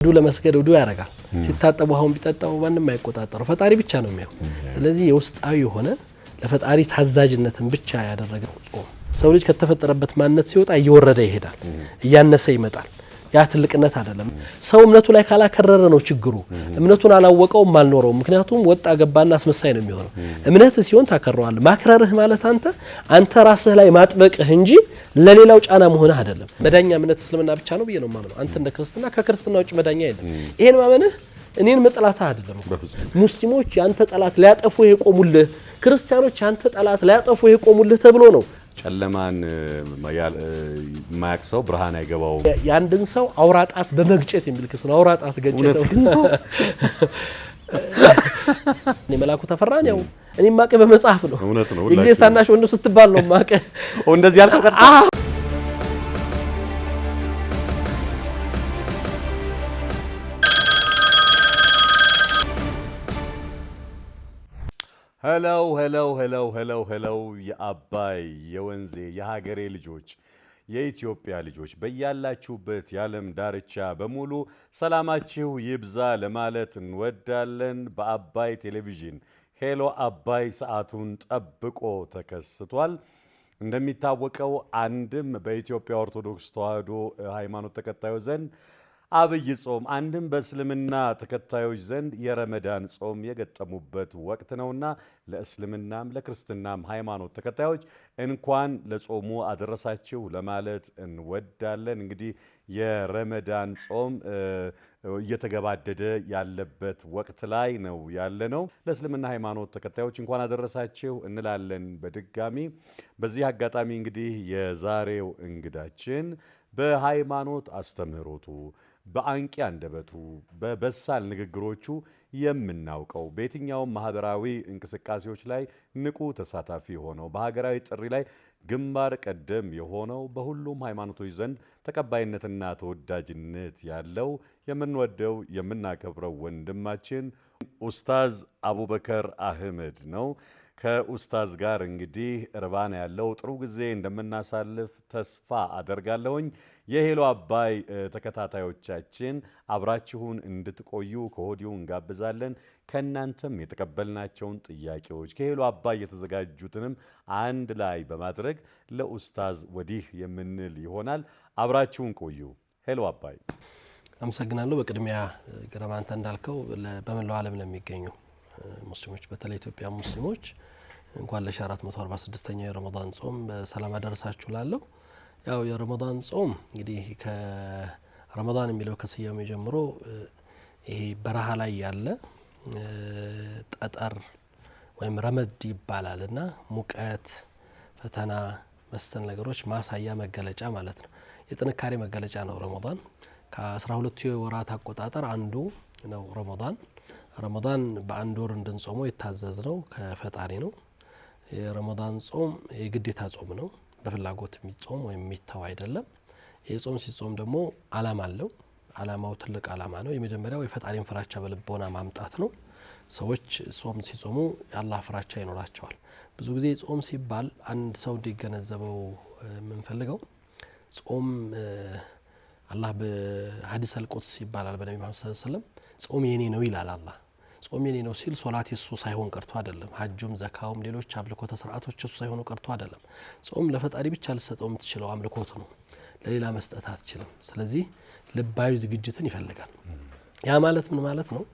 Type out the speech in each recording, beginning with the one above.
ዱ ለመስገድ ዱ ያረጋል ሲታጠቡ አሁን ቢጠጣው ማንንም አይቆጣጠረው ፈጣሪ ብቻ ነው የሚያው ስለዚህ የውስጣዊ ሆነ ለፈጣሪ ታዛዥነትን ብቻ ያደረገው ጾም ሰው ልጅ ከተፈጠረበት ማንነት ሲወጣ እየወረደ ይሄዳል እያነሰ ይመጣል ያ ትልቅነት አይደለም ሰው እምነቱ ላይ ካላከረረ ነው ችግሩ እምነቱን አላወቀው ማልኖረው ምክንያቱም ወጣ ገባና አስመሳይ ነው የሚሆነው እምነት ሲሆን ታከረዋል ማክረርህ ማለት አንተ ራስህ ላይ ማጥበቅህ እንጂ ለሌላው ጫና መሆን አይደለም መዳኛ እምነት እስልምና ብቻ ነው በየነው ማመነው አንተ እንደ ክርስቲያና ከክርስቲያና ውጭ መዳኛ የለም ይሄን ማመንህ እኔን መጥላት አይደለም ሙስሊሞች ያንተ ጠላት ሊያጠፉ የቆሙልህ ክርስቲያኖች ያንተ ጠላት ሊያጠፉ የቆሙልህ ተብሎ ነው ጨለማን ማያክሰው ብርሃን አይገባው ያንድን ሰው አውራጣት በመግጨት የሚልክስ ነው አውራጣት ገጨተው እኔ መላኩ ተፈራን ያው እኔ ማቀ በመጽሐፍ ነው እውነት ነው እግዚአብሔር ታናሽ ወንዱ ስትባል ነው ማቀ እንደዚህ ያልከው ቀጥታ ሄሎ የአባይ የወንዜ የሀገሬ ልጆች የኢትዮጵያ ልጆች በያላችሁበት የዓለም ዳርቻ በሙሉ ሰላማችሁ ይብዛ ለማለት እንወዳለን በአባይ ቴሌቪዥን ሄሎ አባይ ሰዓቱን ጠብቆ ተከስቷል እንደሚታወቀው አንድም በኢትዮጵያ ኦርቶዶክስ ተዋሕዶ ሃይማኖት ተከታዮች ዘንድ አብይ ጾም አንድም በእስልምና ተከታዮች ዘንድ የረመዳን ጾም የገጠሙበት ወቅት ነውና ለእስልምናም ለክርስትናም ሃይማኖት ተከታዮች እንኳን ለጾሙ አደረሳችሁ ለማለት እንወዳለን እንግዲህ የረመዳን ጾም እየተገባደደ ያለበት ወቅት ላይ ነው ያለነው ለእስልምና ሃይማኖት ተከታዮች እንኳን አደረሳችሁ እንላለን በድጋሚ በዚህ አጋጣሚ እንግዲህ የዛሬው እንግዳችን በሃይማኖት አስተምህሮቱ በአንቂ አንደበቱ በበሳል ንግግሮቹ የምናውቀው በየትኛውም ማህበራዊ እንቅስቃሴዎች ላይ ንቁ ተሳታፊ ሆነው በሀገራዊ ጥሪ ላይ ግንባር ቀደም የሆነው በሁሉም ሃይማኖቶች ዘንድ ተቀባይነትና ተወዳጅነት ያለው የምንወደው የምናከብረው ወንድማችን ኡስታዝ አቡበከር አህመድ ነው ከኡስታዝ ጋር እንግዲህ እርባና ያለው ጥሩ ጊዜ እንደምናሳልፍ ተስፋ አደርጋለሁኝ የሄሎ አባይ ተከታታዮቻችን አብራችሁን እንድትቆዩ ከሆዲው እንጋብዛለን ከናንተም የተቀበልናቸውን ጥያቄዎች ከሄሎ አባይ የተዘጋጁትንም አንድ ላይ በማድረግ ለኡስታዝ ወዲህ የምንል ይሆናል አብራችሁን ቆዩ ሄሎ አባይ አመሰግናለሁ በቅድሚያ ገረማንተ እንዳልከው በመላው ዓለም ለሚገኙ ሙስሊሞች በተለይ ኢትዮጵያ ሙስሊሞች እንኳን ለ446ኛው የረመዳን ጾም በሰላም አደረሳችሁ ላለው ያው የረመዳን ጾም እንግዲህ ከረመዳን የሚለው ከስያሜው ጀምሮ ይሄ በረሃ ላይ ያለ ጠጠር ወይም ረመድ ይባላልና ሙቀት ፈተና መሰል ነገሮች ማሳያ መገለጫ ማለት ነው የጥንካሬ መገለጫ ነው ረመዳን ከ12 ወራት አቆጣጠር አንዱ ነው ረመዳን በአንድ ወር እንድንጾመው የታዘዝ ነው ከፈጣሪ ነው የረመዳን ጾም የግዴታ ጾም ነው በፍላጎት የሚጾም ወይም የሚተው አይደለም የጾም ሲጾም ደግሞ አላማ አለው አላማው ትልቅ አላማ ነው የመጀመሪያው የፈጣሪን ፍራቻ በልቦና ማምጣት ነው ሰዎች ጾም ሲጾሙ የአላህ ፍራቻ ይኖራቸዋል ብዙ ጊዜ ጾም ሲባል አንድ ሰው እንዲገነዘበው የምንፈልገው ጾም አላህ በሐዲስ አልቁድስ ይባላል በነብዩ መሐመድ ሰለላሁ ዐለይሂ ወሰለም ጾም የኔ ነው ይላል አላህ ጾም የኔ ነው ሲል ሶላት የሱ ሳይሆን ቀርቶ አይደለም ሐጁም ዘካውም ሌሎች አምልኮተ ሥርዓቶች እሱ ሳይሆን ቀርቶ አይደለም ጾም ለፈጣሪ ብቻ ልሰጠው የምትችለው አምልኮት ነው ለሌላ መስጠት አትችልም ስለዚህ ልባዊ ዝግጅትን ይፈልጋል ያ ማለት ምን ማለት ነው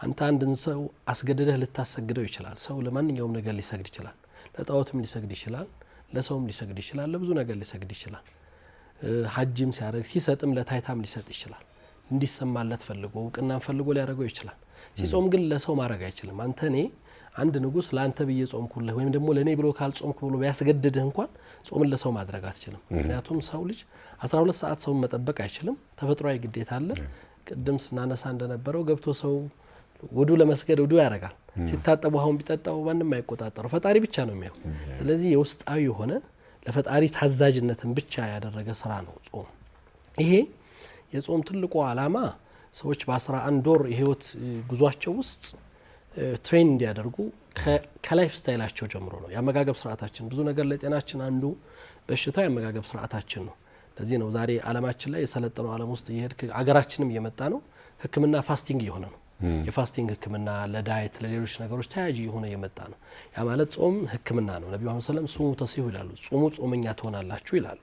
አንተ አንድን ሰው አስገድደህ ልታሰግደው ይችላል ሰው ለማንኛውም ነገር ሊሰግድ ይችላል ለጣዖትም ሊሰግድ ይችላል ለሰውም ሊሰግድ ይችላል ለብዙ ነገር ሊሰግድ ይችላል ሐጅም ሲያደርግ ሲሰጥም ለታይታም ሊሰጥ ይችላል እንዲሰማለት ፈልጎ ውቅናን ፈልጎ ሊያደርገው ይችላል ሲጾም ግን ለሰው ማድረግ አይችልም አንተ እኔ አንድ ንጉስ ላንተ በየ ጾምኩልህ ወይም ደግሞ ለኔ ብሎ ካልጾምኩ ብሎ ቢያስገድድህ እንኳን ጾምን ለሰው ማድረግ አትችልም ምክንያቱም ሰው ልጅ 12 ሰዓት ሰው መጠበቅ አይችልም ተፈጥሯዊ ግዴታ አለ ቅድም ስናነሳ እንደነበረው ገብቶ ሰው ወዱ ለመስገድ ወዱ ያረጋል ሲታጠቡ አሁን ቢጠጣው ማንንም አይቆጣጠረው ፈጣሪ ብቻ ነው የሚያው ስለዚህ የውስጣዊ ሆነ ለፈጣሪ ታዛዥነትን ብቻ ያደረገ ስራ ነው ጾም ይሄ የጾም ትልቁ ዓላማ ሰዎች በ11 ወር የህይወት ጉዟቸው ውስጥ ትሬን እንዲያደርጉ ከላይፍ ስታይላቸው ጀምሮ ነው ያመጋገብ ስርዓታችን ብዙ ነገር ለጤናችን አንዱ በሽታው ያመጋገብ ስርዓታችን ነው ለዚህ ነው ዛሬ ዓለማችን ላይ የሰለጠነው ዓለም ውስጥ ይሄድ አገራችንም እየመጣ ነው ህክምና ፋስቲንግ የሆነ ነው። የፋስቲንግ ህክምና ለዳይት ለሌሎች ነገሮች ተያያዥ የሆነ የመጣ ነው። ያ ማለት ጾም ህክምና ነው። ነብዩ መሐመድ ሰለላሁ ዐለይሂ ወሰለም ሱሙ ተሲሁ ይላሉ፣ ጾሙ ጾመኛ ትሆናላችሁ ይላሉ።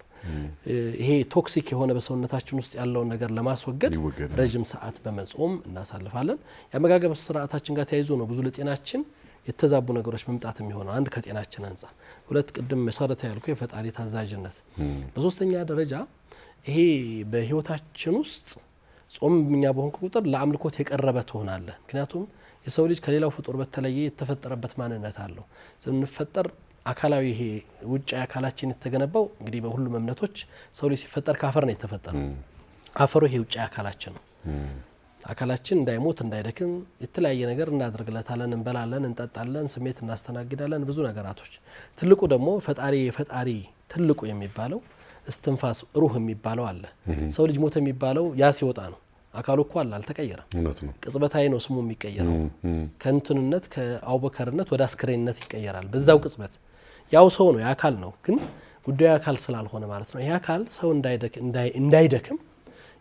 ይሄ ቶክሲክ የሆነ በሰውነታችን ውስጥ ያለውን ነገር ለማስወገድ ረጅም ሰዓት በመጾም እናሳልፋለን። የአመጋገብ ስርዓታችን ጋር ተያይዞ ነው ብዙ ለጤናችን የተዛቡ ነገሮች መምጣት የሚሆነው። አንድ ከጤናችን አንፃር፣ ሁለት ቅድም መሰረተ ያልኩ የፈጣሪ ታዛዥነት፣ በሶስተኛ ደረጃ ይሄ በህይወታችን ውስጥ ጾም እኛ በሆንኩ ቁጥር ለአምልኮት የቀረበ ትሆናለህ። ምክንያቱም የሰው ልጅ ከሌላው ፍጡር በተለየ የተፈጠረበት ማንነት አለው። ስንፈጠር አካላዊ ይሄ ውጭ አካላችን የተገነባው እንግዲህ በሁሉም እምነቶች ሰው ልጅ ሲፈጠር ከአፈር ነው የተፈጠረው። አፈሩ ይሄ ውጭ አካላችን ነው። አካላችን እንዳይሞት እንዳይደክም የተለያየ ነገር እናደርግለታለን፣ እንበላለን፣ እንጠጣለን፣ ስሜት እናስተናግዳለን፣ ብዙ ነገራቶች። ትልቁ ደግሞ የፈጣሪ ትልቁ የሚባለው እስትንፋስ ሩህ የሚባለው አለ። ሰው ልጅ ሞተ የሚባለው ያ ሲወጣ ነው። አካሉ እኮ አለ አልተቀየረም። ቅጽበታዊ ነው ስሙ የሚቀየረው። ከእንትንነት ከአቡበከርነት ወደ አስክሬንነት ይቀየራል በዛው ቅጽበት። ያው ሰው ነው የአካል ነው፣ ግን ጉዳዩ አካል ስላልሆነ ማለት ነው። ይህ አካል ሰው እንዳይደክም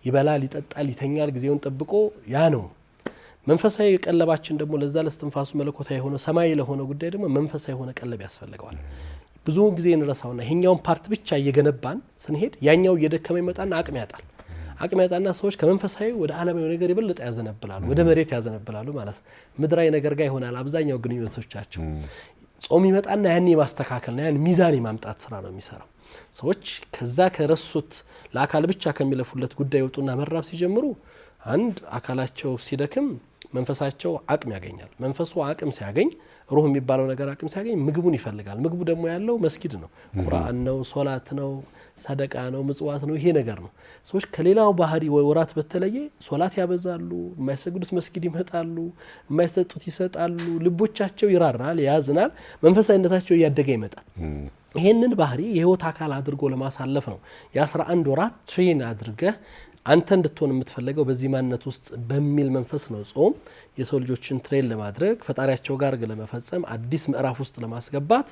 ይበላል፣ ይጠጣል፣ ይተኛል ጊዜውን ጠብቆ ያ ነው። መንፈሳዊ ቀለባችን ደግሞ ለዛ ለስትንፋሱ መለኮታዊ የሆነ ሰማይ ለሆነ ጉዳይ ደግሞ መንፈሳዊ የሆነ ቀለብ ያስፈልገዋል። ብዙ ጊዜ እንረሳውና ይሄኛውን ፓርት ብቻ እየገነባን ስንሄድ ያኛው እየደከመ ይመጣና አቅም ያጣና ሰዎች ከመንፈሳዊ ወደ ዓለማዊ ነገር ይበልጥ ያዘነብላሉ፣ ወደ መሬት ያዘነብላሉ ማለት ነው። ምድራዊ ነገር ጋር ይሆናል አብዛኛው ግንኙነቶቻቸው። ጾም ይመጣና ያን የማስተካከልና ያን ሚዛን የማምጣት ስራ ነው የሚሰራው። ሰዎች ከዛ ከረሱት ለአካል ብቻ ከሚለፉለት ጉዳይ ወጡና መራብ ሲጀምሩ አንድ አካላቸው ሲደክም መንፈሳቸው አቅም ያገኛል። መንፈሱ አቅም ሲያገኝ ሩህ የሚባለው ነገር አቅም ሲያገኝ ምግቡን ይፈልጋል። ምግቡ ደግሞ ያለው መስጊድ ነው፣ ቁርአን ነው፣ ሶላት ነው፣ ሰደቃ ነው፣ ምጽዋት ነው። ይሄ ነገር ነው። ሰዎች ከሌላው ባህሪ ወራት በተለየ ሶላት ያበዛሉ፣ የማይሰግዱት መስጊድ ይመጣሉ፣ የማይሰጡት ይሰጣሉ። ልቦቻቸው ይራራል፣ ያዝናል፣ መንፈሳዊነታቸው እያደገ ይመጣል። ይሄንን ባህሪ የህይወት አካል አድርጎ ለማሳለፍ ነው የ11 ወራት ትሬን አድርገህ አንተ እንድትሆን የምትፈልገው በዚህ ማንነት ውስጥ በሚል መንፈስ ነው። ጾም የሰው ልጆችን ትሬን ለማድረግ ፈጣሪያቸው ጋር ለመፈጸም አዲስ ምዕራፍ ውስጥ ለማስገባት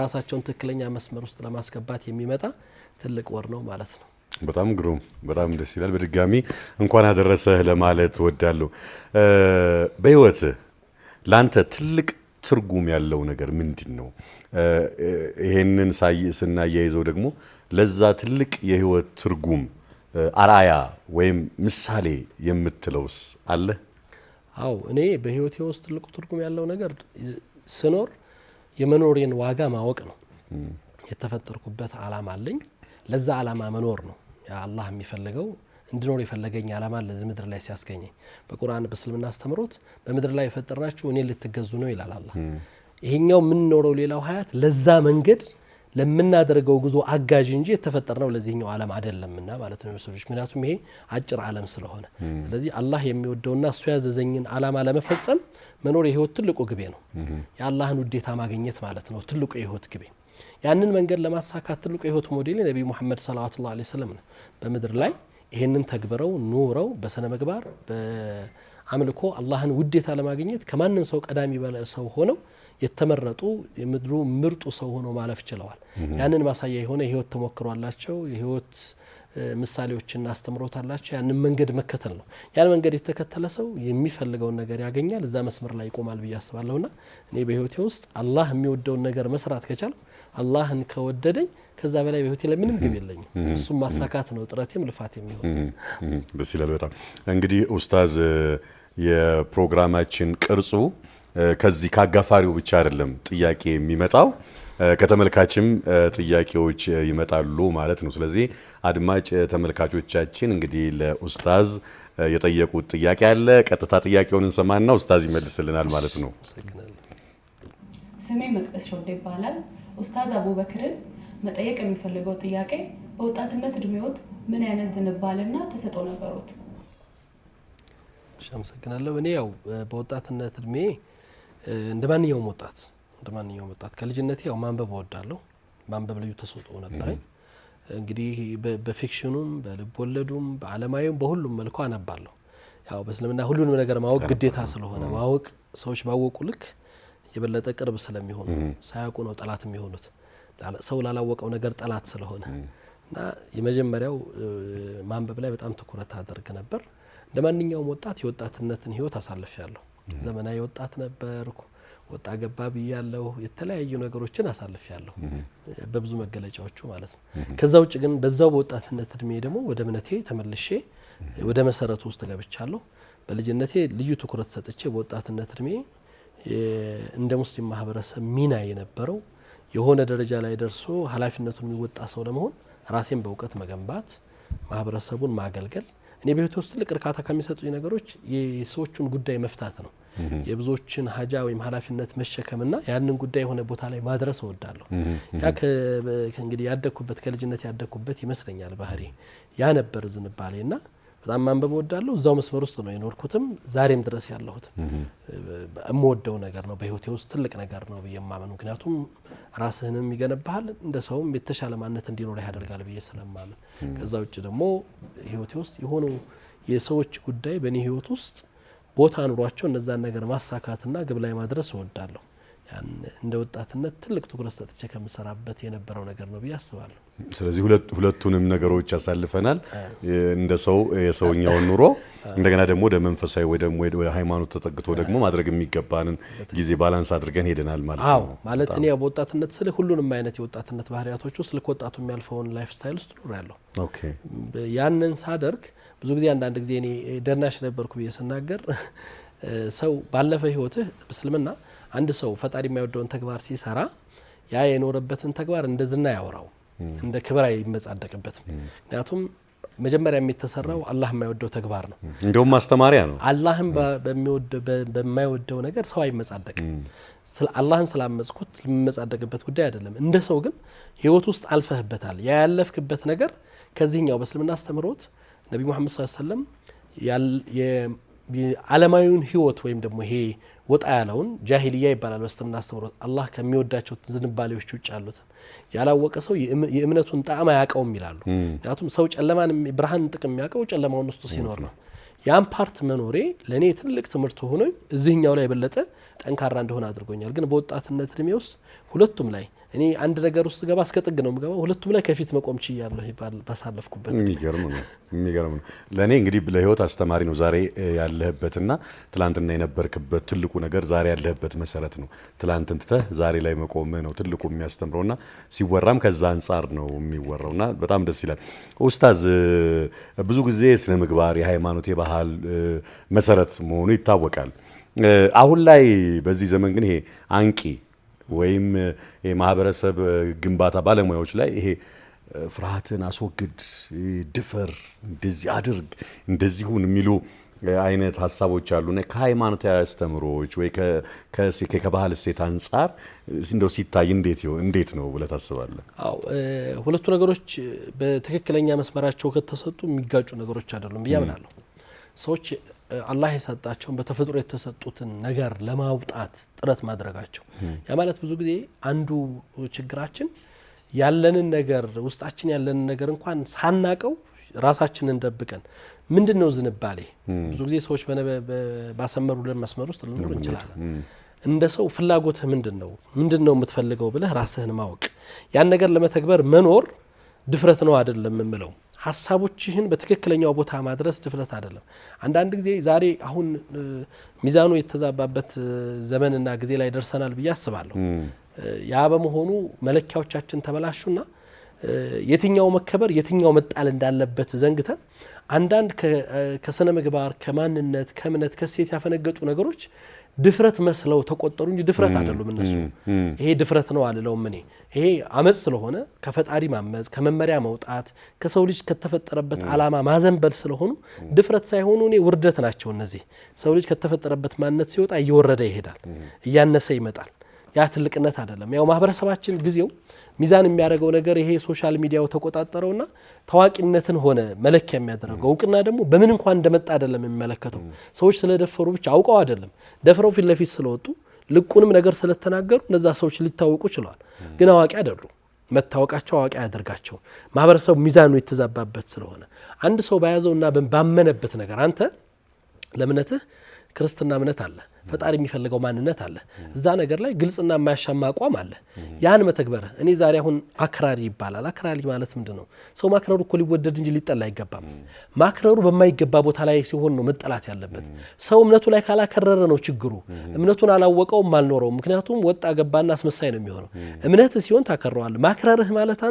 ራሳቸውን ትክክለኛ መስመር ውስጥ ለማስገባት የሚመጣ ትልቅ ወር ነው ማለት ነው። በጣም ግሩም፣ በጣም ደስ ይላል። በድጋሚ እንኳን አደረሰህ ለማለት ወዳለሁ። በህይወትህ ላንተ ትልቅ ትርጉም ያለው ነገር ምንድን ነው? ይሄንን ስናያይዘው ደግሞ ለዛ ትልቅ የህይወት ትርጉም አራያ ወይም ምሳሌ የምትለውስ አለ? አው እኔ በህይወቴ ውስጥ ትልቁ ትርጉም ያለው ነገር ስኖር የመኖሬን ዋጋ ማወቅ ነው። የተፈጠርኩበት ዓላማ አለኝ። ለዛ ዓላማ መኖር ነው አላህ የሚፈልገው። እንድኖር የፈለገኝ ዓላማ ለዚህ ምድር ላይ ሲያስገኘኝ በቁርአን በእስልምና አስተምሮት በምድር ላይ የፈጠርናችሁ እኔ ልትገዙ ነው ይላል አላህ። ይሄኛው ምን ኖረው ሌላው ሀያት ለዛ መንገድ ለምናደርገው ጉዞ አጋዥ እንጂ የተፈጠርነው ለዚህኛው ዓለም አይደለምና ማለት ነው ሰዎች። ምክንያቱም ይሄ አጭር ዓለም ስለሆነ፣ ስለዚህ አላህ የሚወደውና እሱ ያዘዘኝን ዓላማ ለመፈጸም መኖር የህይወት ትልቁ ግቤ ነው። የአላህን ውዴታ ማግኘት ማለት ነው ትልቁ የህይወት ግቤ። ያንን መንገድ ለማሳካት ትልቁ የህይወት ሞዴል ነብዩ መሐመድ ሰለላሁ ዐለይሂ ወሰለም ነው። በምድር ላይ ይሄንን ተግብረው ኑረው በሰነ ምግባር በአምልኮ አላህን ውዴታ ለማግኘት ከማንም ሰው ቀዳሚ ሰው ሆነው የተመረጡ የምድሩ ምርጡ ሰው ሆነው ማለፍ ችለዋል። ያንን ማሳያ የሆነ የህይወት ተሞክሯላቸው፣ የህይወት ምሳሌዎችና አስተምሮታላቸው። ያንን መንገድ መከተል ነው። ያን መንገድ የተከተለ ሰው የሚፈልገውን ነገር ያገኛል፣ እዛ መስመር ላይ ይቆማል ብዬ አስባለሁና እኔ በህይወቴ ውስጥ አላህ የሚወደውን ነገር መስራት ከቻልኩ አላህን ከወደደኝ ከዛ በላይ በህይወቴ ላይ ምንም ግብ የለኝም። እሱም ማሳካት ነው ጥረቴም ልፋቴም የሚሆን። ደስ ይላል በጣም። እንግዲህ ኡስታዝ የፕሮግራማችን ቅርጹ ከዚህ ካጋፋሪው ብቻ አይደለም ጥያቄ የሚመጣው፣ ከተመልካችም ጥያቄዎች ይመጣሉ ማለት ነው። ስለዚህ አድማጭ ተመልካቾቻችን እንግዲህ ለኡስታዝ የጠየቁት ጥያቄ አለ። ቀጥታ ጥያቄውን እንሰማና ኡስታዝ ይመልስልናል ማለት ነው። ስሜ መቅደስ ሾዴ ይባላል። ኡስታዝ አቡበክርን መጠየቅ የሚፈልገው ጥያቄ በወጣትነት እድሜዎት ምን አይነት ዝንባሌና ተሰጥኦ ነበሩት? አመሰግናለሁ። እኔ ያው በወጣትነት እድሜ እንደማንኛውም ወጣት ከልጅነቴ ያው ማንበብ እወዳለሁ። ማንበብ ልዩ ተሰጥኦ ነበረኝ። እንግዲህ በፊክሽኑም በልብ ወለዱም በዓለማዊም በሁሉም መልኩ አነባለሁ። ያው በእስልምና ሁሉንም ነገር ማወቅ ግዴታ ስለሆነ ማወቅ ሰዎች ባወቁ ልክ የበለጠ ቅርብ ስለሚሆኑ ሳያውቁ ነው ጠላት የሚሆኑት። ሰው ላላወቀው ነገር ጠላት ስለሆነ እና የመጀመሪያው ማንበብ ላይ በጣም ትኩረት አደርግ ነበር። እንደማንኛውም ወጣት የወጣትነትን ህይወት አሳልፌያለሁ። ዘመናዊ ወጣት ነበርኩ። ወጣ ገባ ብያለሁ። የተለያዩ ነገሮችን አሳልፌያለሁ በብዙ መገለጫዎቹ ማለት ነው። ከዛ ውጭ ግን በዛው በወጣትነት እድሜ ደግሞ ወደ እምነቴ ተመልሼ ወደ መሰረቱ ውስጥ ገብቻለሁ። በልጅነቴ ልዩ ትኩረት ሰጥቼ በወጣትነት እድሜ እንደ ሙስሊም ማህበረሰብ ሚና የነበረው የሆነ ደረጃ ላይ ደርሶ ኃላፊነቱን የሚወጣ ሰው ለመሆን ራሴን በእውቀት መገንባት፣ ማህበረሰቡን ማገልገል። እኔ በህይወቴ ውስጥ ትልቅ እርካታ ከሚሰጡኝ ነገሮች የሰዎችን ጉዳይ መፍታት ነው። የብዙዎችን ሀጃ ወይም ኃላፊነት መሸከምና ያንን ጉዳይ የሆነ ቦታ ላይ ማድረስ እወዳለሁ። ያ እንግዲህ ያደኩበት ከልጅነት ያደኩበት ይመስለኛል ባህሪ ያ ነበር ዝንባሌና በጣም ማንበብ እወዳለሁ። እዛው መስመር ውስጥ ነው የኖርኩትም ዛሬም ድረስ ያለሁት። እምወደው ነገር ነው በህይወቴ ውስጥ ትልቅ ነገር ነው ብዬ ማመን። ምክንያቱም ራስህንም ይገነባሃል እንደ ሰውም የተሻለ ማንነት እንዲኖር ያደርጋል ብዬ ስለማመን። ከዛ ውጭ ደግሞ ህይወቴ ውስጥ የሆኑ የሰዎች ጉዳይ በእኔ ህይወት ውስጥ ቦታ ኑሯቸው እነዛን ነገር ማሳካትና ግብ ላይ ማድረስ እወዳለሁ። ያን እንደ ወጣትነት ትልቅ ትኩረት ሰጥቼ ከምሰራበት የነበረው ነገር ነው ብዬ አስባለሁ። ስለዚህ ሁለቱንም ነገሮች ያሳልፈናል። እንደ ሰው የሰውኛውን ኑሮ እንደገና ደግሞ ወደ መንፈሳዊ ወይ ደግሞ ወደ ሃይማኖት ተጠግቶ ደግሞ ማድረግ የሚገባንን ጊዜ ባላንስ አድርገን ሄደናል ማለት ነው። ማለት እኔ በወጣትነት ስለ ሁሉንም አይነት የወጣትነት ባህሪያቶች ውስጥ ለወጣቱ የሚያልፈውን ላይፍ ስታይል ውስጥ ኖሬያለሁ። ኦኬ ያንን ሳደርግ ብዙ ጊዜ አንዳንድ ጊዜ እኔ ደናሽ ነበርኩ ብዬ ስናገር ሰው ባለፈ ህይወትህ እስልምና አንድ ሰው ፈጣሪ የማይወደውን ተግባር ሲሰራ ያ የኖረበትን ተግባር እንደ ዝና ያወራው እንደ ክብር አይመጻደቅበትም። ምክንያቱም መጀመሪያ የሚተሰራው አላህ የማይወደው ተግባር ነው። እንደውም ማስተማሪያ ነው። አላህን በማይወደው ነገር ሰው አይመጻደቅም። አላህን ስላመጽኩት የሚመጻደቅበት ጉዳይ አይደለም። እንደ ሰው ግን ህይወት ውስጥ አልፈህበታል። ያ ያለፍክበት ነገር ከዚህኛው በእስልምና አስተምሮት ነብዩ መሐመድ ሰለላሁ ዐለይሂ ወሰለም የዓለማዊውን ህይወት ወይም ደግሞ ይሄ ወጣ ያለውን ጃሂልያ ይባላል በእስልምና አስተምሮት አላህ ከሚወዳቸው ዝንባሌዎች ውጭ ያሉትን ያላወቀ ሰው የእምነቱን ጣዕም አያውቀውም ይላሉ። ምክንያቱም ሰው ጨለማን ብርሃን ጥቅም የሚያውቀው ጨለማውን ውስጥ ሲኖር ነው። ያን ፓርት መኖሬ ለእኔ ትልቅ ትምህርት ሆኖ እዚህኛው ላይ የበለጠ ጠንካራ እንደሆነ አድርጎኛል። ግን በወጣትነት እድሜ ውስጥ ሁለቱም ላይ እኔ አንድ ነገር ውስጥ ገባ እስከ ጥግ ነው የምገባው። ሁለቱም ላይ ከፊት መቆም ችያለሁ ባሳለፍኩበት። የሚገርም ነው። ለእኔ እንግዲህ ለህይወት አስተማሪ ነው ዛሬ ያለህበትና ትላንትና የነበርክበት ትልቁ ነገር ዛሬ ያለህበት መሰረት ነው። ትላንትን ትተህ ዛሬ ላይ መቆምህ ነው ትልቁ የሚያስተምረውና ሲወራም ከዛ አንጻር ነው የሚወራውና በጣም ደስ ይላል። ኡስታዝ ብዙ ጊዜ ስነ ምግባር የሃይማኖት የባህል መሰረት መሆኑ ይታወቃል። አሁን ላይ በዚህ ዘመን ግን ይሄ አንቂ ወይም የማህበረሰብ ግንባታ ባለሙያዎች ላይ ይሄ ፍርሃትን አስወግድ፣ ድፈር፣ እንደዚህ አድርግ፣ እንደዚሁን የሚሉ አይነት ሀሳቦች አሉና ከሃይማኖታዊ አስተምሮች ወይ ከባህል እሴት አንጻር እንደው ሲታይ እንዴት ነው ብለህ ታስባለህ? አዎ ሁለቱ ነገሮች በትክክለኛ መስመራቸው ከተሰጡ የሚጋጩ ነገሮች አይደሉም ብዬ አምናለሁ። ሰዎች አላህ የሰጣቸውን በተፈጥሮ የተሰጡትን ነገር ለማውጣት ጥረት ማድረጋቸው ያ ማለት ብዙ ጊዜ አንዱ ችግራችን ያለንን ነገር ውስጣችን ያለንን ነገር እንኳን ሳናቀው ራሳችንን ደብቀን ምንድነው ዝንባሌ ብዙ ጊዜ ሰዎች ባሰመሩልን መስመር ውስጥ ልንኖር እንችላለን። እንደ ሰው ፍላጎትህ ምንድነው የምትፈልገው ብለህ ራስህን ማወቅ ያን ነገር ለመተግበር መኖር ድፍረት ነው አይደለም የምለው። ሐሳቦችህን በትክክለኛው ቦታ ማድረስ ድፍረት አይደለም። አንዳንድ ጊዜ ዛሬ አሁን ሚዛኑ የተዛባበት ዘመንና ጊዜ ላይ ደርሰናል ብዬ አስባለሁ። ያ በመሆኑ መለኪያዎቻችን ተበላሹና የትኛው መከበር የትኛው መጣል እንዳለበት ዘንግተን አንዳንድ ከስነ ምግባር ከማንነት ከእምነት ከሴት ያፈነገጡ ነገሮች ድፍረት መስለው ተቆጠሩ እንጂ ድፍረት አይደሉም እነሱ። ይሄ ድፍረት ነው አልለውም እኔ። ይሄ አመጽ ስለሆነ ከፈጣሪ ማመጽ ከመመሪያ መውጣት ከሰው ልጅ ከተፈጠረበት ዓላማ ማዘንበል ስለሆኑ ድፍረት ሳይሆኑ እኔ ውርደት ናቸው እነዚህ። ሰው ልጅ ከተፈጠረበት ማንነት ሲወጣ እየወረደ ይሄዳል፣ እያነሰ ይመጣል። ያ ትልቅነት አይደለም። ያው ማህበረሰባችን ጊዜው ሚዛን የሚያደርገው ነገር ይሄ ሶሻል ሚዲያው ተቆጣጠረውና ታዋቂነትን ሆነ መለኪያ የሚያደርገው እውቅና ደግሞ በምን እንኳን እንደመጣ አይደለም የሚመለከተው። ሰዎች ስለደፈሩ ብቻ አውቀው አይደለም ደፍረው ፊት ለፊት ስለወጡ ልቁንም ነገር ስለተናገሩ እነዛ ሰዎች ሊታወቁ ችለዋል። ግን አዋቂ አይደሉም። መታወቃቸው አዋቂ አያደርጋቸው። ማህበረሰቡ ሚዛኑ የተዛባበት ስለሆነ አንድ ሰው ባያዘውና ባመነበት ነገር አንተ ለእምነትህ ክርስትና እምነት አለ፣ ፈጣሪ የሚፈልገው ማንነት አለ እዛ ነገር ላይ ግልጽና የማያሻማ አቋም አለ ያን መተግበር እኔ ዛሬ አሁን አክራሪ ይባላል አክራሪ ማለት ምንድነው ሰው ማክረሩ እኮ ሊወደድ እንጂ ሊጠላ አይገባም ማክረሩ በማይገባ ቦታ ላይ ሲሆን ነው መጠላት ያለበት ሰው እምነቱ ላይ ካላከረረ ነው ችግሩ እምነቱን አላወቀውም አልኖረውም ምክንያቱም ወጣ ገባና አስመሳይ ነው የሚሆነው እምነት ሲሆን ታከረዋል ማክረርህ ማለት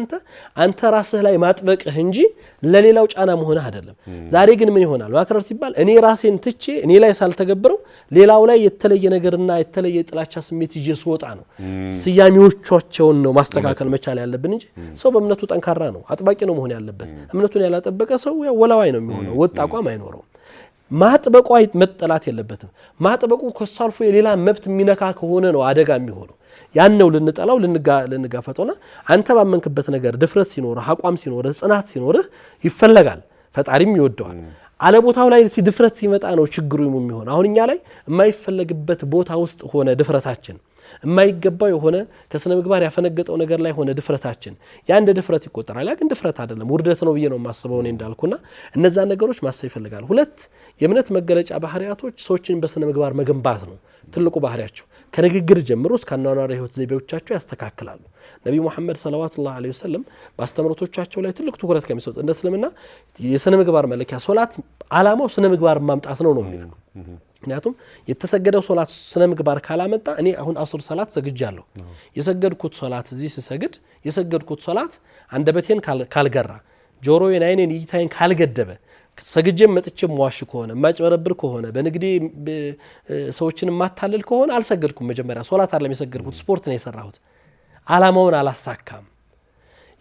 አንተ ራስህ ላይ ማጥበቅህ እንጂ ለሌላው ጫና መሆንህ አይደለም ዛሬ ግን ምን ይሆናል ማክረር ሲባል እኔ ራሴን ትቼ እኔ ላይ ሳልተገብረው ሌላው ላይ የተለየ ነገርና የተለየ ጥላቻ ስሜት ይጀስወጣ ነው ሲያሚዎቻቸውን ነው ማስተካከል መቻል ያለብን እንጂ ሰው በእምነቱ ጠንካራ ነው አጥባቂ ነው መሆን ያለበት እምነቱን ያላጠበቀ ሰው ወላዋይ ነው የሚሆነው ወጣ አቋም አይኖረው ማጥበቁ መጠላት የለበትም ማጥበቁ ከሳልፎ የሌላ መብት የሚነካ ከሆነ ነው አደጋ የሚሆነው ያን ነው ልንጠላው ልንጋፈጠውና አንተ ባመንክበት ነገር ድፍረት ሲኖርህ አቋም ሲኖርህ ጽናት ሲኖርህ ይፈለጋል ፈጣሪም ይወደዋል አለ ቦታው ላይ ድፍረት ሲመጣ ነው ችግሩ የሚሆነው አሁን እኛ ላይ የማይፈለግበት ቦታ ውስጥ ሆነ ድፍረታችን የማይገባው የሆነ ከስነ ምግባር ያፈነገጠው ነገር ላይ ሆነ ድፍረታችን ያ እንደ ድፍረት ይቆጠራል ያ ግን ድፍረት አይደለም ውርደት ነው ብዬ ነው ማስበው እኔ እንዳልኩና እነዛ ነገሮች ማሰብ ይፈልጋል ሁለት የእምነት መገለጫ ባህሪያቶች ሰዎችን በስነ ምግባር መገንባት ነው ትልቁ ባህሪያቸው ከንግግር ጀምሮ እስከ አኗኗር ህይወት ዘይቤዎቻቸው ያስተካክላሉ ነብዩ መሐመድ ሰለላሁ ዐለይሂ ወሰለም ባስተምሮቶቻቸው ላይ ትልቅ ትኩረት ከሚሰጡት እንደ እስልምና የስነ ምግባር መለኪያ ሶላት ዓላማው ስነ ምግባር ማምጣት ነው የሚለው ምክንያቱም የተሰገደው ሶላት ስነ ምግባር ካላመጣ እኔ አሁን አስር ሶላት ሰግጃለሁ የሰገድኩት ሶላት እዚህ ሲሰግድ የሰገድኩት ሶላት አንደበቴን ካልገራ ጆሮዬን አይኔን እይታዬን ካልገደበ ሰግጄም መጥቼም ዋሽ ከሆነ ማጭበረብር ከሆነ በንግዴ ሰዎችን ማታለል ከሆነ አልሰገድኩም መጀመሪያ ሶላት አይደለም የሰገድኩት ስፖርት ነው የሰራሁት ዓላማውን አላሳካም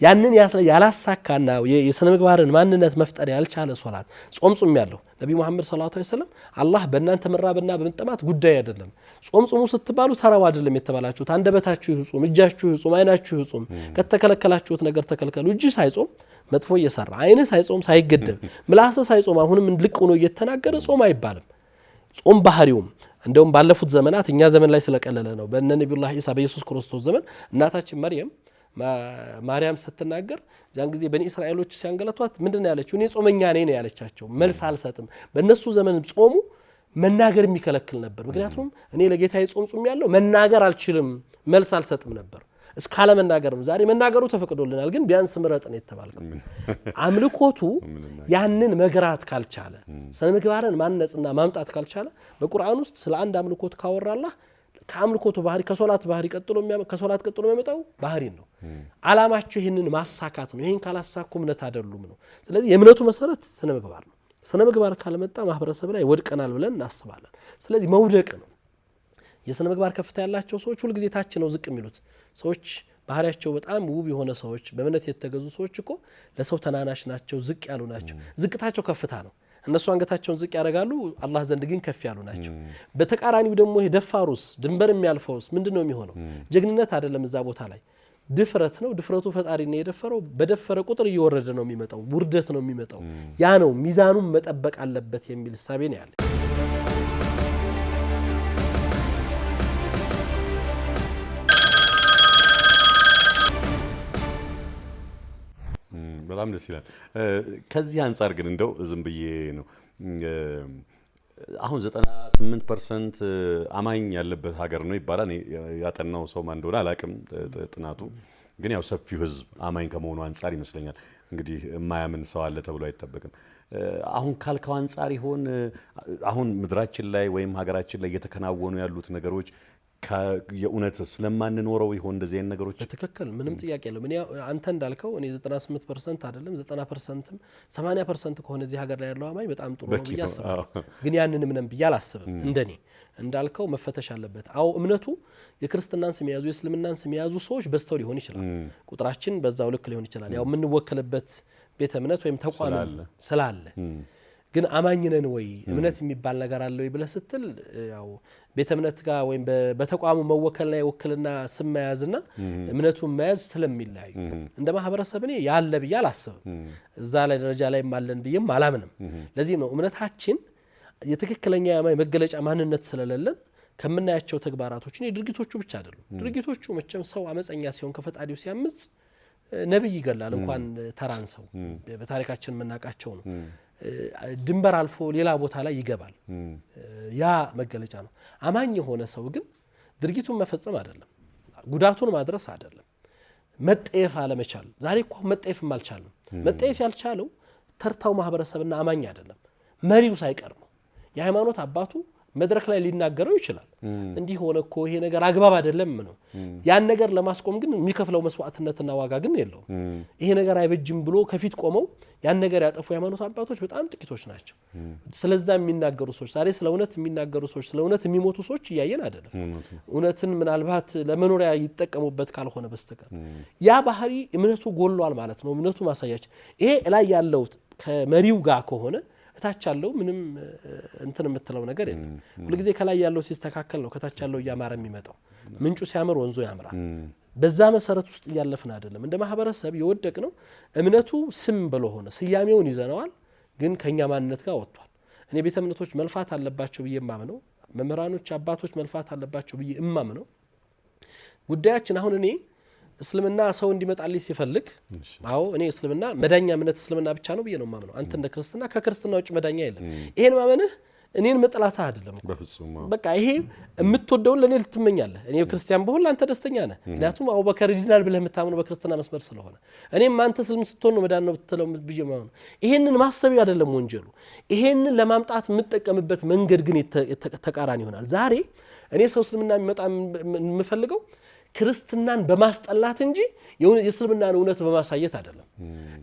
ያንን ያላሳካና የስነ ምግባርን ማንነት መፍጠር ያልቻለ ሶላት ጾም ያለው ነብዩ መሐመድ ሰለላሁ ዐለይሂ ወሰለም አላህ በእናንተ መራብና በመጠማት ጉዳይ አይደለም ጾም ስትባሉ ተራው አይደለም የተባላችሁት አንደበታችሁ ይጾም እጃችሁ ይጾም አይናችሁ ይጾም ከተከለከላችሁት ነገር ተከልከሉ እጅ ሳይጾም መጥፎ እየሰራ አይነ ሳይጾም ሳይገደብ ምላስ ሳይጾም አሁንም ልቅ ሆኖ እየተናገረ ጾም አይባልም ጾም ባህሪውም እንደውም ባለፉት ዘመናት እኛ ዘመን ላይ ስለቀለለ ነው በእነ ነብዩላህ ኢሳ በኢየሱስ ክርስቶስ ዘመን እናታችን ማርያም ስትናገር ዛን ጊዜ በኒ እስራኤሎች ሲያንገላቷት ምንድነው ያለችው እኔ ጾመኛ ነኝ ነው ያለቻቸው መልስ አልሰጥም በእነሱ ዘመን ጾሙ መናገር የሚከለክል ነበር ምክንያቱም እኔ ለጌታዬ ጾም ያለው መናገር አልችልም መልስ አልሰጥም ነበር እስካለ መናገር ነው ዛሬ መናገሩ ተፈቅዶልናል ግን ቢያንስ ምረጥ ነው የተባልከው አምልኮቱ ያንን መግራት ካልቻለ ስነ ምግባርን ማነጽና ማምጣት ካልቻለ በቁርአን ውስጥ ስለ አንድ አምልኮት ካወራላህ ከአምልኮቱ ባህሪ ከሶላት ባህሪ ቀጥሎ የሚመጣው ባህሪ ነው ዓላማቸው ይሄንን ማሳካት ነው ይሄን ካላሳኩ እምነት አይደሉም ነው ስለዚህ የእምነቱ መሰረት ስነ ምግባር ነው ስነ ምግባር ካልመጣ ማህበረሰብ ላይ ወድቀናል ብለን እናስባለን ስለዚህ መውደቅ ነው የስነ ምግባር ከፍታ ያላቸው ሰዎች ሁሉ ጊዜ ታች ነው ዝቅ የሚሉት ሰዎች ባህሪያቸው በጣም ውብ የሆነ ሰዎች በእምነት የተገዙ ሰዎች እኮ ለሰው ተናናሽ ናቸው ዝቅ ያሉ ናቸው ዝቅታቸው ከፍታ ነው እነሱ አንገታቸውን ዝቅ ያደርጋሉ አላህ ዘንድ ግን ከፍ ያሉ ናቸው በተቃራኒው ደግሞ ይሄ ደፋሩስ ድንበር የሚያልፈውስ ምንድነው የሚሆነው ጀግንነት አይደለም እዛ ቦታ ላይ ድፍረት ነው ድፍረቱ ፈጣሪ ነው የደፈረው በደፈረ ቁጥር እየወረደ ነው የሚመጣው ውርደት ነው የሚመጣው ያ ነው ሚዛኑን መጠበቅ አለበት የሚል ሐሳብ ነው ያለ በጣም ደስ ይላል ከዚህ አንፃር ግን እንደው ዝም ብዬ ነው አሁን 98% አማኝ ያለበት ሀገር ነው ይባላል ያጠናው ሰው ማን እንደሆነ አላቅም ጥናቱ ግን ያው ሰፊው ህዝብ አማኝ ከመሆኑ አንፃር ይመስለኛል እንግዲህ የማያምን ሰው አለ ተብሎ አይተበቅም አሁን ካልከው አንፃር ይሆን አሁን ምድራችን ላይ ወይም ሀገራችን ላይ እየተከናወኑ ያሉት ነገሮች የኡነት ስለማንኖረው ይሆን እንደዚህ አይነት ነገሮች በትክክል ምንም ጥያቄ የለም እኔ አንተ እንዳልከው እኔ 98% አይደለም 90%ም 80% ከሆነ እዚህ ሀገር ላይ ያለው አማኝ በጣም ጥሩ ነው ብያስባለሁ ግን ያንንም ነን ብያላስብም እንደኔ እንዳልከው መፈተሽ አለበት አው እምነቱ የክርስትናን ስም ያዙ የእስልምናን ስም ያዙ ሰዎች በስተው ሊሆን ይችላል ቁጥራችን በዛው ልክ ሊሆን ይችላል ያው ምን ወከለበት ቤተ እምነት ወይም ተቋም ስላለ ግን አማኝ ነን ወይ እምነት የሚባል ነገር አለ ወይ ብለህ ስትል ያው ቤተ እምነት ጋር ወይም በተቋሙ መወከልና የወክልና ስም መያዝና እምነቱን መያዝ ስለሚለያዩ እንደ ማህበረሰብ እኔ ያለ ብዬ አላስብም እዛ ላይ ደረጃ ላይ ማለን ብዬም አላምንም ለዚህ ነው እምነታችን የትክክለኛ የአማኝ መገለጫ ማንነት ስለሌለን ከምናያቸው ተግባራቶች ድርጊቶቹ ብቻ አይደሉም ድርጊቶቹ መቼም ሰው አመፀኛ ሲሆን ከፈጣሪው ሲያምጽ ነብይ ይገላል እንኳን ተራን ሰው በታሪካችን መናቃቸው ነው ድንበር አልፎ ሌላ ቦታ ላይ ይገባል። ያ መገለጫ ነው። አማኝ የሆነ ሰው ግን ድርጊቱን መፈጸም አይደለም፣ ጉዳቱን ማድረስ አይደለም፣ መጠየፍ አለመቻል። ዛሬ እኮ መጠየፍም አልቻለም። መጠየፍ ያልቻለው ተርታው ማህበረሰብና አማኝ አይደለም፣ መሪው ሳይቀር ነው። የሃይማኖት አባቱ መድረክ ላይ ሊናገረው ይችላል። እንዲህ ሆነ እኮ ይሄ ነገር አግባብ አይደለም ነው። ያን ነገር ለማስቆም ግን የሚከፍለው መስዋዕትነትና ዋጋ ግን የለውም። ይሄ ነገር አይበጅም ብሎ ከፊት ቆመው ያን ነገር ያጠፉ የሃይማኖት አባቶች በጣም ጥቂቶች ናቸው። ስለዛ የሚናገሩ ሰዎች ዛሬ ስለ እውነት የሚናገሩ ሰዎች፣ ስለ እውነት የሚሞቱ ሰዎች እያየን አይደለም። እውነትን ምናልባት ለመኖሪያ ይጠቀሙበት ካልሆነ በስተቀር ያ ባህሪ እምነቱ ጎሏል ማለት ነው። እምነቱ ማሳያችን ይሄ ላይ ያለው ከመሪው ጋር ከሆነ እታች ያለው ምንም እንትን የምትለው ነገር የለም። ሁሉ ጊዜ ከላይ ያለው ሲስተካከል ነው ከታች ያለው እያማረ የሚመጣው። ምንጩ ሲያምር ወንዙ ያምራል። በዛ መሰረት ውስጥ እያለፍን አይደለም። እንደ ማህበረሰብ የወደቅ ነው እምነቱ ስም ብሎ ሆነ ስያሜውን ይዘነዋል፣ ግን ከኛ ማንነት ጋር ወጥቷል። እኔ ቤተ እምነቶች መልፋት አለባቸው ብዬ እማምነው፣ መምህራኖች አባቶች መልፋት አለባቸው ብዬ እማምነው ጉዳያችን አሁን እኔ እስልምና ሰው እንዲመጣልኝ ሲፈልግ አዎ እኔ እስልምና መዳኛ እምነት እስልምና ብቻ ነው ብዬ ነው ማምነው። አንተ እንደ ክርስትና ከክርስትና ውጭ መዳኛ የለም። ይሄን ማመንህ እኔን መጥላታ አይደለም። በቃ ይሄ የምትወደውን ለኔ ልትመኛለህ። እኔ ክርስቲያን በሆን አንተ ደስተኛ ነህ። ምክንያቱም አቡበከር ይድናል ብለህ የምታምነው በክርስትና መስመር ስለሆነ እኔም አንተ እስልም ስትሆን ነው መዳን ነው ብትለው ብዬ ማምነው። ይሄንን ማሰብ አይደለም ወንጀሉ። ይሄንን ለማምጣት የምጠቀምበት መንገድ ግን ተቃራኒ ይሆናል። ዛሬ እኔ ሰው እስልምና የሚመጣ የምፈልገው ክርስትናን በማስጠላት እንጂ የእስልምናን እውነት በማሳየት አይደለም።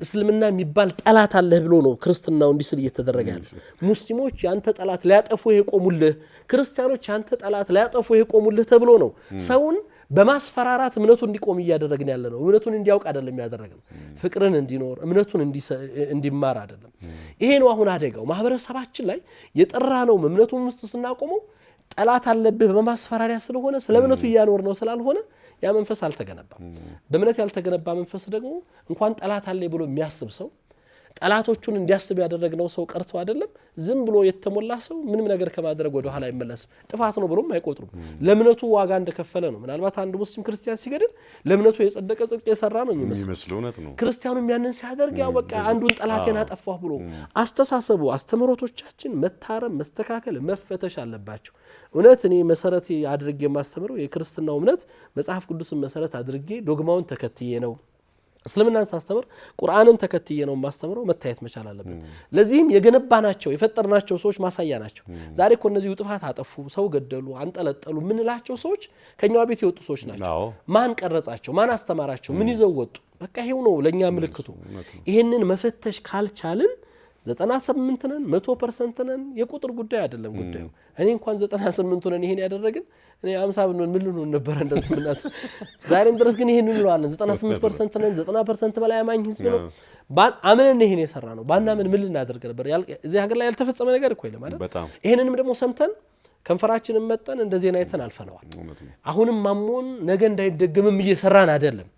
እስልምና የሚባል ጠላት አለህ ብሎ ነው ክርስትናው እንዲስል እየተደረገ ያለ። ሙስሊሞች ያንተ ጠላት ሊያጠፉ የቆሙልህ፣ ክርስቲያኖች ያንተ ጠላት ሊያጠፉ የቆሙልህ ተብሎ ነው ሰውን በማስፈራራት እምነቱ እንዲቆም እያደረግን ያለ ነው። እምነቱን እንዲያውቅ አይደለም ያደረግነው፣ ፍቅርን እንዲኖር እምነቱን እንዲማር አይደለም። ይሄ ነው አሁን አደጋው ማህበረሰባችን ላይ የጠራ ነው። እምነቱን ውስጥ ስናቆመው ጠላት አለብህ በማስፈራሪያ ስለሆነ ስለ እምነቱ እያኖር ነው ስላልሆነ ያ መንፈስ አልተገነባም። በእምነት ያልተገነባ መንፈስ ደግሞ እንኳን ጠላት አለ ብሎ የሚያስብ ሰው ጠላቶቹን እንዲያስብ ያደረግነው ሰው ቀርቶ አይደለም ዝም ብሎ የተሞላ ሰው ምንም ነገር ከማድረግ ወደ ኋላ አይመለስም። ጥፋት ነው ብሎም አይቆጥሩም። ለእምነቱ ዋጋ እንደከፈለ ነው። ምናልባት አንድ ሙስሊም ክርስቲያን ሲገድል ለእምነቱ የጸደቀ ጽድቅ የሰራ ነው የሚመስለው። ክርስቲያኑም ያንን ሲያደርግ ያው በቃ አንዱን ጠላቴን አጠፋሁ ብሎ አስተሳሰቡ አስተምሮቶቻችን መታረም መስተካከል መፈተሽ አለባቸው። እውነት እኔ መሰረት አድርጌ የማስተምረው የክርስትናው እምነት መጽሐፍ ቅዱስን መሰረት አድርጌ ዶግማውን ተከትዬ ነው። እስልምናን ሳስተምር ቁርአንን ተከትዬ ነው ማስተምረው። መታየት መቻል አለበት። ለዚህም የገነባናቸው የፈጠርናቸው ሰዎች ማሳያ ናቸው። ዛሬ እኮ እነዚህ ጥፋት አጠፉ፣ ሰው ገደሉ፣ አንጠለጠሉ ምንላቸው ሰዎች ከኛው ቤት የወጡ ሰዎች ናቸው። ማን ቀረጻቸው? ማን አስተማራቸው? ምን ይዘው ወጡ? በቃ ይሄው ነው ለኛ ምልክቱ። ይሄንን መፈተሽ ካልቻልን 98 ነን 100% ነን የቁጥር ጉዳይ አይደለም ጉዳዩ። እኔ እንኳን 98 ነን ይሄን ያደረግን እኔ 50 ብንሆን ምን ልንሆን ነበር እንደዚህ ምናት። ዛሬም ድረስ ግን ይሄን እንለዋለን 98% ነን 90% በላይ አማኝ ህዝብ ነው አመነን ይሄን የሰራ ነው። ባናምን ምን ልናደርግ ነበር? እዚህ ሀገር ላይ ያልተፈጸመ ነገር እኮ የለም አይደል? ይሄንንም ደግሞ ሰምተን ከንፈራችንን መጠን እንደዚህ አይተን አልፈነዋል። አሁንም ማሞን ነገ እንዳይደገምም እየሰራን አይደለም።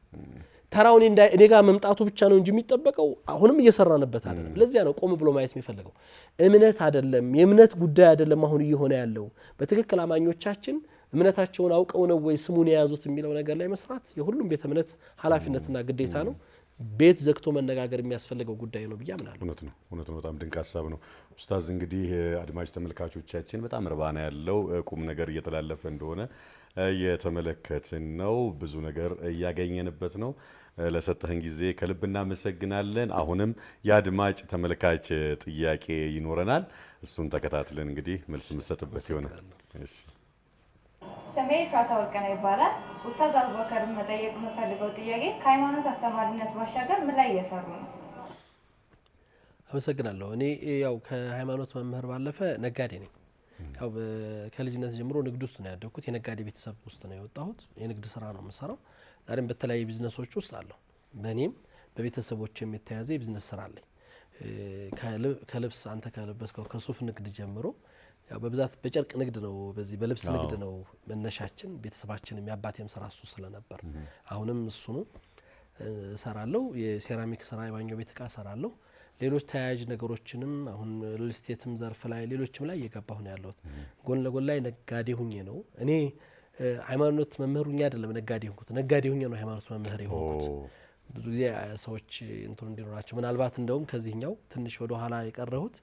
ተራውን እኔ ጋር መምጣቱ ብቻ ነው እንጂ የሚጠበቀው አሁንም እየሰራንበት አይደለም። ለዚያ ነው ቆም ብሎ ማየት የሚፈልገው። እምነት አይደለም የእምነት ጉዳይ አይደለም አሁን እየሆነ ያለው። በትክክል አማኞቻችን እምነታቸውን አውቀው ነው ወይ ስሙን የያዙት የሚለው ነገር ላይ መስራት የሁሉም ቤተ እምነት ኃላፊነትና ግዴታ ነው። ቤት ዘግቶ መነጋገር የሚያስፈልገው ጉዳይ ነው ብዬ አምናለሁ። እውነት ነው። በጣም ድንቅ ሀሳብ ነው ኡስታዝ። እንግዲህ አድማጭ ተመልካቾቻችን በጣም እርባና ያለው ቁም ነገር እየተላለፈ እንደሆነ እየተመለከትን ነው። ብዙ ነገር እያገኘንበት ነው። ለሰጠህን ጊዜ ከልብ እናመሰግናለን። አሁንም የአድማጭ ተመልካች ጥያቄ ይኖረናል። እሱን ተከታትለን እንግዲህ መልስ የምሰጥበት ይሆናል። እሺ። ስሜ ፍራታ ወርቅነህ ይባላል። ኡስታዝ አቡበከር መጠየቅ የምፈልገው ጥያቄ ከሃይማኖት አስተማሪነት ባሻገር ምን ላይ እየሰሩ ነው? አመሰግናለሁ። እኔ ያው ከሃይማኖት መምህር ባለፈ ነጋዴ ነኝ። ያው ከልጅነት ጀምሮ ንግድ ውስጥ ነው ያደግኩት። የነጋዴ ቤተሰብ ውስጥ ነው የወጣሁት። የንግድ ስራ ነው የምሰራው። ዛሬም በተለያዩ ቢዝነሶች ውስጥ አለሁ። በእኔም በቤተሰቦችም የተያዘ የቢዝነስ ስራ አለኝ። ከልብስ አንተ ከለበስከው ከሱፍ ንግድ ጀምሮ ያው በብዛት በጨርቅ ንግድ ነው፣ በዚህ በልብስ ንግድ ነው መነሻችን። ቤተሰባችን የሚያባቴም ስራ እሱ ስለነበር አሁንም እሱ ነው እሰራለሁ። የሴራሚክ ስራ፣ የባኞ ቤት እቃ እሰራለሁ። ሌሎች ተያያዥ ነገሮችንም አሁን ሪል ስቴትም ዘርፍ ላይ ሌሎችም ላይ እየገባሁ ነው ያለሁት። ጎን ለጎን ላይ ነጋዴ ሁኜ ነው እኔ ሃይማኖት መምህር ሁኜ አይደለም ነጋዴ ሆንኩት። ነጋዴ ሁኜ ነው ሃይማኖት መምህር የሆንኩት። ብዙ ጊዜ ሰዎች እንትን እንዲኖራቸው ምናልባት እንደውም ከዚህኛው ትንሽ ወደ ኋላ የቀረሁት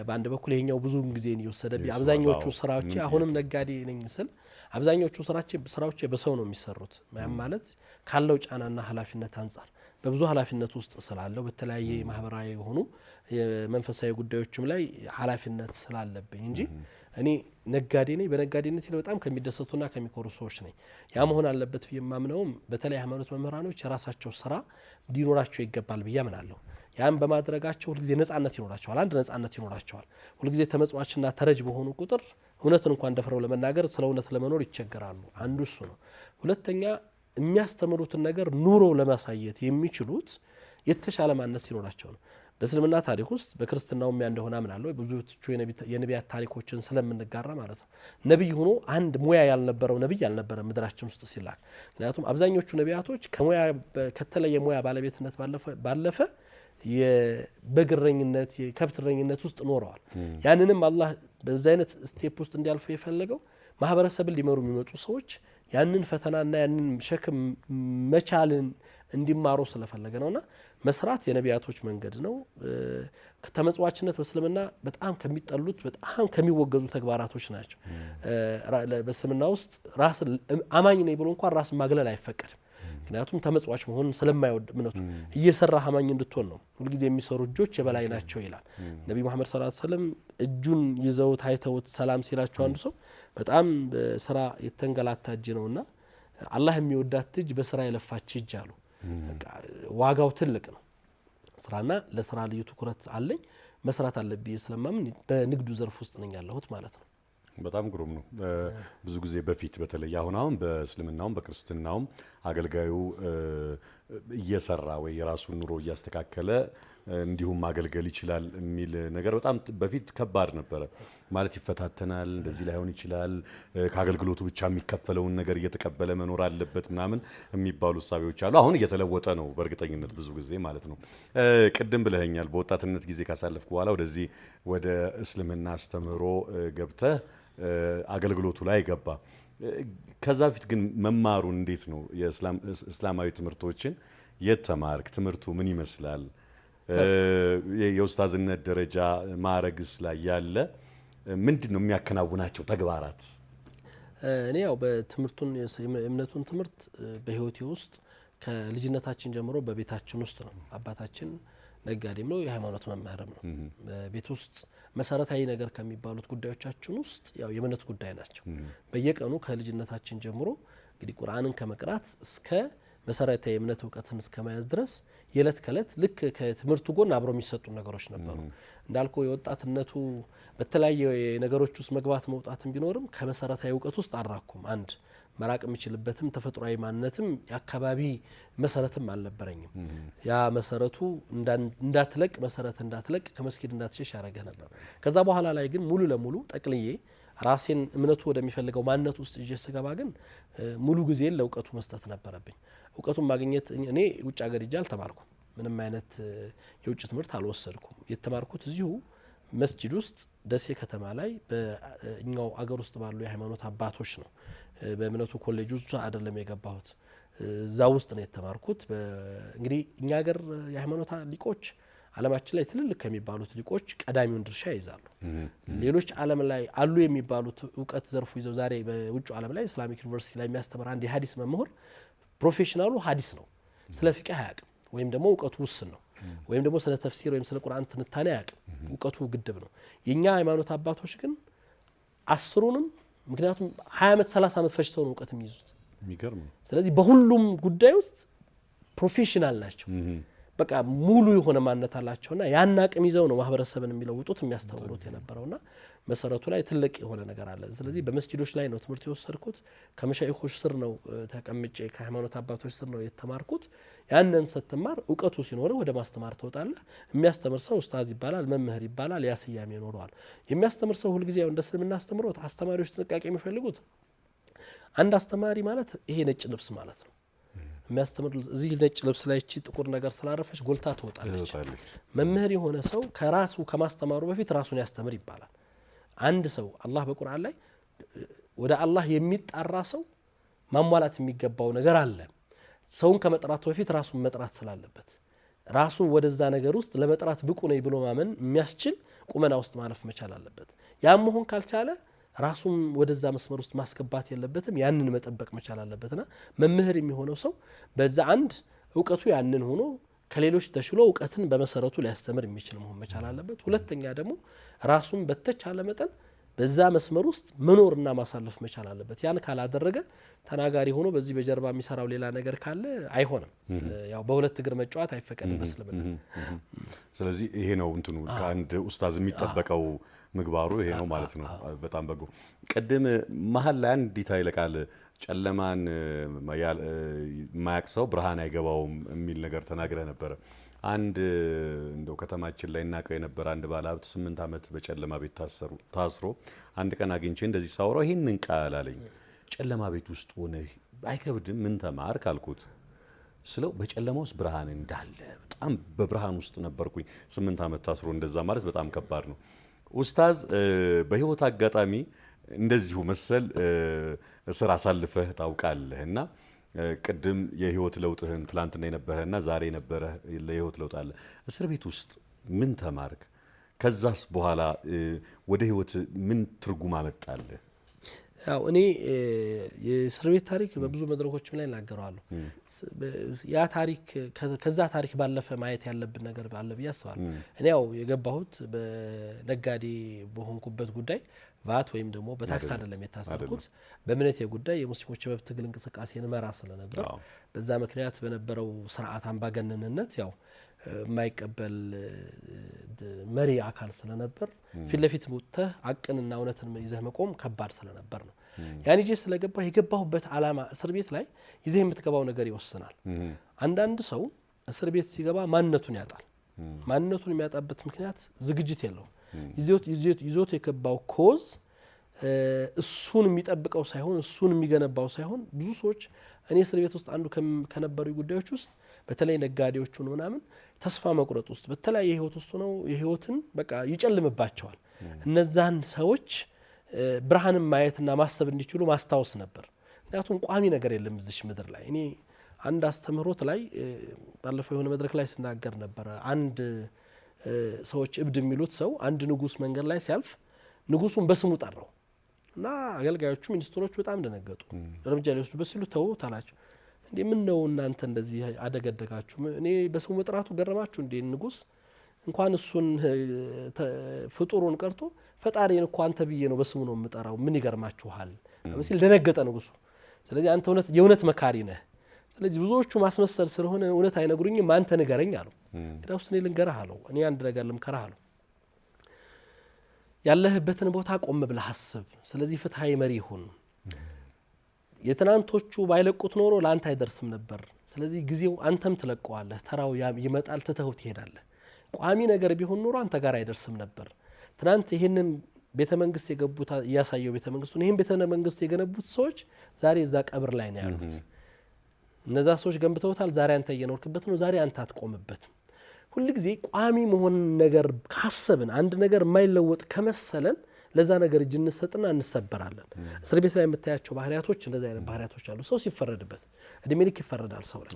በአንድ በኩል ይሄኛው ብዙውን ጊዜ እየወሰደብኝ አብዛኞቹ ስራዎች አሁንም ነጋዴ ነኝ ስል አብዛኞቹ ስራዎች በሰው ነው የሚሰሩት ማለት ካለው ጫናና ኃላፊነት አንፃር በብዙ ኃላፊነት ውስጥ ስላለው በተለያየ ማህበራዊ የሆኑ የመንፈሳዊ ጉዳዮችም ላይ ኃላፊነት ስላለብኝ እንጂ እኔ ነጋዴ ነኝ በነጋዴነት በጣም ከሚደሰቱና ከሚኮሩ ሰዎች ነኝ። ያ መሆን አለበት በየማምነውም በተለይ ሃይማኖት መምህራኖች የራሳቸው ስራ ሊኖራቸው ይገባል በየማምናለሁ። ያን በማድረጋቸው ሁልጊዜ ነጻነት ይኖራቸዋል። አንድ ነጻነት ይኖራቸዋል። ሁልጊዜ ተመጽዋችና ተረጅ በሆኑ ቁጥር እውነትን እንኳን ደፍረው ለመናገር ስለ እውነት ለመኖር ይቸገራሉ። አንዱ እሱ ነው። ሁለተኛ የሚያስተምሩትን ነገር ኑሮ ለማሳየት የሚችሉት የተሻለ ማነስ ሲኖራቸው ነው። በእስልምና ታሪክ ውስጥ በክርስትናውም ያ እንደሆነ አምናለሁ። ብዙዎቹ የነቢያት ታሪኮችን ስለምንጋራ ማለት ነው። ነብይ ሆኖ አንድ ሙያ ያልነበረው ነብይ ያልነበረ ምድራችን ውስጥ ሲላክ። ምክንያቱም አብዛኞቹ ነቢያቶች ከሙያ ከተለየ ሙያ ባለቤትነት ባለፈ የበግረኝነት የከብትረኝነት ውስጥ ኖረዋል። ያንንም አላህ በዛ አይነት ስቴፕ ውስጥ እንዲያልፉ የፈለገው ማህበረሰብን ሊመሩ የሚመጡ ሰዎች ያንን ፈተናና ያንን ሸክም መቻልን እንዲማሩ ስለፈለገ ነውና መስራት የነቢያቶች መንገድ ነው። ተመጽዋችነት በእስልምና በጣም ከሚጠሉት በጣም ከሚወገዙ ተግባራቶች ናቸው። በእስልምና ውስጥ ራስ አማኝ ነኝ ብሎ እንኳን ራስን ማግለል አይፈቀድም። ምክንያቱም ተመጽዋች መሆን ስለማይወድ እምነቱ እየሰራ አማኝ እንድትሆን ነው። ሁልጊዜ የሚሰሩ እጆች የበላይ ናቸው ይላል ነብዩ መሐመድ ሰለላሁ ዐለይሂ ወሰለም። እጁን ይዘው ታይተውት ሰላም ሲላቸው አንዱ ሰው በጣም በስራ የተንገላታ እጅ ነውና አላህ የሚወዳት እጅ በስራ የለፋች እጅ አሉ። ዋጋው ትልቅ ነው። ስራና ለስራ ልዩ ትኩረት አለኝ መስራት አለብኝ ስለማምን በንግዱ ዘርፍ ውስጥ ነኝ ያለሁት ማለት ነው። በጣም ግሩም ነው። ብዙ ጊዜ በፊት በተለይ አሁን በእስልምናውም በክርስትናውም አገልጋዩ እየሰራ ወይ የራሱን ኑሮ እያስተካከለ እንዲሁም ማገልገል ይችላል የሚል ነገር በጣም በፊት ከባድ ነበረ። ማለት ይፈታተናል፣ እንደዚህ ላይሆን ይችላል፣ ከአገልግሎቱ ብቻ የሚከፈለውን ነገር እየተቀበለ መኖር አለበት ምናምን የሚባሉ እሳቤዎች አሉ። አሁን እየተለወጠ ነው በእርግጠኝነት ብዙ ጊዜ ማለት ነው። ቅድም ብለኸኛል በወጣትነት ጊዜ ካሳለፍኩ በኋላ ወደዚህ ወደ እስልምና አስተምህሮ ገብተህ አገልግሎቱ ላይ ገባ። ከዛ በፊት ግን መማሩን እንዴት ነው የእስላማዊ ትምህርቶችን የት ተማርክ? ትምህርቱ ምን ይመስላል? የኡስታዝነት ደረጃ ማዕረግስ ላይ ያለ ምንድን ነው የሚያከናውናቸው ተግባራት? እኔ ያው በትምህርቱን የእምነቱን ትምህርት በህይወቴ ውስጥ ከልጅነታችን ጀምሮ በቤታችን ውስጥ ነው። አባታችን ነጋዴም ነው፣ የሃይማኖት መምህርም ነው። ቤት ውስጥ መሰረታዊ ነገር ከሚባሉት ጉዳዮቻችን ውስጥ ያው የእምነት ጉዳይ ናቸው። በየቀኑ ከልጅነታችን ጀምሮ እንግዲህ ቁርአንን ከመቅራት እስከ መሰረታዊ የእምነት እውቀትን እስከ መያዝ ድረስ የዕለት ከዕለት ልክ ከትምህርቱ ጎን አብሮ የሚሰጡ ነገሮች ነበሩ። እንዳልኩ የወጣትነቱ በተለያየ ነገሮች ውስጥ መግባት መውጣትም ቢኖርም ከመሰረታዊ እውቀት ውስጥ አራኩም አንድ መራቅ የሚችልበትም ተፈጥሯዊ ማንነትም የአካባቢ መሰረትም አልነበረኝም። ያ መሰረቱ እንዳትለቅ መሰረት እንዳትለቅ ከመስጊድ እንዳትሸሽ ያደረገ ነበር። ከዛ በኋላ ላይ ግን ሙሉ ለሙሉ ጠቅልዬ ራሴን እምነቱ ወደሚፈልገው ማንነት ውስጥ ይዤ ስገባ ግን ሙሉ ጊዜን ለእውቀቱ መስጠት ነበረብኝ። እውቀቱን ማግኘት እኔ ውጭ ሀገር ሄጄ አልተማርኩም። ምንም አይነት የውጭ ትምህርት አልወሰድኩም። የተማርኩት እዚሁ መስጂድ ውስጥ ደሴ ከተማ ላይ በእኛው አገር ውስጥ ባሉ የሃይማኖት አባቶች ነው። በእምነቱ ኮሌጅ ውስጥ አይደለም የገባሁት፣ እዛ ውስጥ ነው የተማርኩት። እንግዲህ እኛ ሀገር የሃይማኖት ሊቆች ዓለማችን ላይ ትልልቅ ከሚባሉት ሊቆች ቀዳሚውን ድርሻ ይይዛሉ። ሌሎች ዓለም ላይ አሉ የሚባሉት እውቀት ዘርፉ ይዘው ዛሬ በውጭ ዓለም ላይ ኢስላሚክ ዩኒቨርሲቲ ላይ የሚያስተምር አንድ የሐዲስ መምህር ፕሮፌሽናሉ ሐዲስ ነው፣ ስለ ፊቅህ አያውቅም፣ ወይም ደግሞ እውቀቱ ውስን ነው፣ ወይም ደግሞ ስለ ተፍሲር ወይም ስለ ቁርአን ትንታኔ አያውቅም፣ እውቀቱ ግድብ ነው። የኛ ሃይማኖት አባቶች ግን አስሩንም ምክንያቱም 20 ዓመት 30 ዓመት ፈጅተው ነው እውቀት የሚይዙት። የሚገርም። ስለዚህ በሁሉም ጉዳይ ውስጥ ፕሮፌሽናል ናቸው። በቃ ሙሉ የሆነ ማንነት አላቸውና ያን አቅም ይዘው ነው ማህበረሰብን የሚለውጡት የሚያስተምሩት የነበረውና መሰረቱ ላይ ትልቅ የሆነ ነገር አለ። ስለዚህ በመስጂዶች ላይ ነው ትምህርት የወሰድኩት። ከመሻይኾች ስር ነው ተቀምጬ ከሃይማኖት አባቶች ስር ነው የተማርኩት። ያንን ስትማር እውቀቱ ሲኖር ወደ ማስተማር ተወጣለህ። የሚያስተምር ሰው ኡስታዝ ይባላል፣ መምህር ይባላል። ያ ስያሜ ይኖረዋል። የሚያስተምር ሰው ሁልጊዜ እንደ እስልምና አስተምሮት አስተማሪዎች ጥንቃቄ የሚፈልጉት አንድ አስተማሪ ማለት ይሄ ነጭ ልብስ ማለት ነው። የሚያስተምር እዚህ ነጭ ልብስ ላይ እቺ ጥቁር ነገር ስላረፈች ጎልታ ትወጣለች። መምህር የሆነ ሰው ከራሱ ከማስተማሩ በፊት ራሱን ያስተምር ይባላል። አንድ ሰው አላህ በቁርአን ላይ ወደ አላህ የሚጣራ ሰው ማሟላት የሚገባው ነገር አለ። ሰውን ከመጥራቱ በፊት ራሱን መጥራት ስላለበት ራሱን ወደዛ ነገር ውስጥ ለመጥራት ብቁ ነኝ ብሎ ማመን የሚያስችል ቁመና ውስጥ ማለፍ መቻል አለበት። ያም መሆን ካልቻለ ራሱን ወደዛ መስመር ውስጥ ማስገባት የለበትም። ያንን መጠበቅ መቻል አለበትና መምህር የሚሆነው ሰው በዛ አንድ ዕውቀቱ ያንን ሆኖ ከሌሎች ተሽሎ ዕውቀትን በመሰረቱ ሊያስተምር የሚችል መሆን መቻል አለበት። ሁለተኛ ደግሞ ራሱን በተቻለ መጠን በዛ መስመር ውስጥ መኖርና ማሳለፍ መቻል አለበት። ያን ካላደረገ ተናጋሪ ሆኖ በዚህ በጀርባ የሚሰራው ሌላ ነገር ካለ አይሆንም። ያው በሁለት እግር መጫወት አይፈቀድም በእስልምና። ስለዚህ ይሄ ነው እንትኑ ከአንድ ኡስታዝ የሚጠበቀው ምግባሩ ይሄ ነው ማለት ነው። በጣም በጎ። ቅድም መሀል ላይ አንድ ዲታይል ቃል ጨለማን የማያውቅ ሰው ብርሃን አይገባውም የሚል ነገር ተናግረ ነበረ። አንድ እንደው ከተማችን ላይ እናቀው የነበረ አንድ ባለሀብት 8 ዓመት በጨለማ ቤት ታስሮ አንድ ቀን አግኝቼ እንደዚህ ሳወራው ይሄንን ቃል አለኝ። ጨለማ ቤት ውስጥ ሆነ አይከብድም ምን ተማርክ አልኩት። ስለው በጨለማ ውስጥ ብርሃን እንዳለ በጣም በብርሃን ውስጥ ነበርኩኝ። 8 ዓመት ታስሮ እንደዛ ማለት በጣም ከባድ ነው። ኡስታዝ በህይወት አጋጣሚ እንደዚሁ መሰል እስር አሳልፈህ ታውቃለህና ቅድም የህይወት ለውጥህን ትላንትና የነበረህና ዛሬ የነበረህ ለህይወት ለውጥ አለ። እስር ቤት ውስጥ ምን ተማርክ? ከዛስ በኋላ ወደ ህይወት ምን ትርጉም አመጣልህ? ያው እኔ የእስር ቤት ታሪክ በብዙ መድረኮችም ላይ እናገራለሁ። ያ ታሪክ ከዛ ታሪክ ባለፈ ማየት ያለብን ነገር አለ ብዬ አስባለሁ። እኔ ያው የገባሁት በነጋዴ በሆንኩበት ጉዳይ ቫት ወይም ደግሞ በታክስ አይደለም የታሰርኩት። በእምነቴ ጉዳይ የሙስሊሞች መብት ትግል እንቅስቃሴን መራ ስለነበር በዛ ምክንያት በነበረው ስርዓት አምባገነንነት ያው የማይቀበል መሪ አካል ስለነበር ፊት ለፊት ወጥተህ አቅንና እውነትን ይዘህ መቆም ከባድ ስለነበር ነው። ያን ይዤ ስለገባሁ የገባሁበት ዓላማ እስር ቤት ላይ ይዘህ የምትገባው ነገር ይወስናል። አንዳንድ ሰው እስር ቤት ሲገባ ማንነቱን ያጣል። ማንነቱን የሚያጣበት ምክንያት ዝግጅት የለውም። ይዞት የገባው ኮዝ እሱን የሚጠብቀው ሳይሆን እሱን የሚገነባው ሳይሆን ብዙ ሰዎች እኔ እስር ቤት ውስጥ አንዱ ከነበሩ ጉዳዮች ውስጥ በተለይ ነጋዴዎቹን ምናምን ተስፋ መቁረጥ ውስጥ በተለያየ ህይወት ውስጥ ነው የህይወትን በቃ ይጨልምባቸዋል። እነዛን ሰዎች ብርሃንን ማየትና ማሰብ እንዲችሉ ማስታወስ ነበር። ምክንያቱም ቋሚ ነገር የለም እዚህ ምድር ላይ። እኔ አንድ አስተምህሮት ላይ ባለፈው የሆነ መድረክ ላይ ስናገር ነበር። አንድ ሰዎች እብድ የሚሉት ሰው አንድ ንጉስ መንገድ ላይ ሲያልፍ ንጉሱን በስሙ ጠራው እና አገልጋዮቹ ሚኒስትሮቹ በጣም ደነገጡ። እርምጃ ሊወስዱበት ሲሉ ተውት አላቸው። እንዴ ምን ነው እናንተ እንደዚህ አደገደጋችሁ? እኔ በስሙ መጥራቱ ገረማችሁ እንዴ? ንጉስ እንኳን እሱን ፍጡሩን ቀርቶ ፈጣሪን እኮ አንተ ብዬ ነው በስሙ ነው የምጠራው፣ ምን ይገርማችኋል? ሲል ደነገጠ ንጉሱ። ስለዚህ አንተ የእውነት መካሪ ነህ። ስለዚህ ብዙዎቹ ማስመሰል ስለሆነ እውነት አይነግሩኝም፣ አንተ ንገረኝ አለው። እንግዲያውስ እኔ ልንገርህ አለው። እኔ አንድ ነገር ልምከርህ አለው። ያለህበትን ቦታ ቆም ብለህ አስብ። ስለዚህ ፍትሃዊ መሪ ሁን። የትናንቶቹ ባይለቁት ኖሮ ለአንተ አይደርስም ነበር። ስለዚህ ጊዜው አንተም ትለቀዋለህ፣ ተራው ይመጣል፣ ትተኸው ትሄዳለህ። ቋሚ ነገር ቢሆን ኖሮ አንተ ጋር አይደርስም ነበር። ትናንት ይህንን ቤተ መንግስት የገቡት እያሳየው ቤተ መንግስቱን ይህን ቤተ መንግስት የገነቡት ሰዎች ዛሬ እዛ ቀብር ላይ ነው ያሉት። እነዛ ሰዎች ገንብተውታል። ዛሬ አንተ እየኖርክበት ነው። ዛሬ አንተ አትቆምበትም። ሁልጊዜ ቋሚ መሆን ነገር ካሰብን አንድ ነገር የማይለወጥ ከመሰለን ለዛ ነገር እጅ እንሰጥና እንሰበራለን። እስር ቤት ላይ የምታያቸው ባህሪያቶች እንደዚህ አይነት ባህሪያቶች አሉ። ሰው ሲፈረድበት እድሜ ልክ ይፈረዳል። ሰው ላይ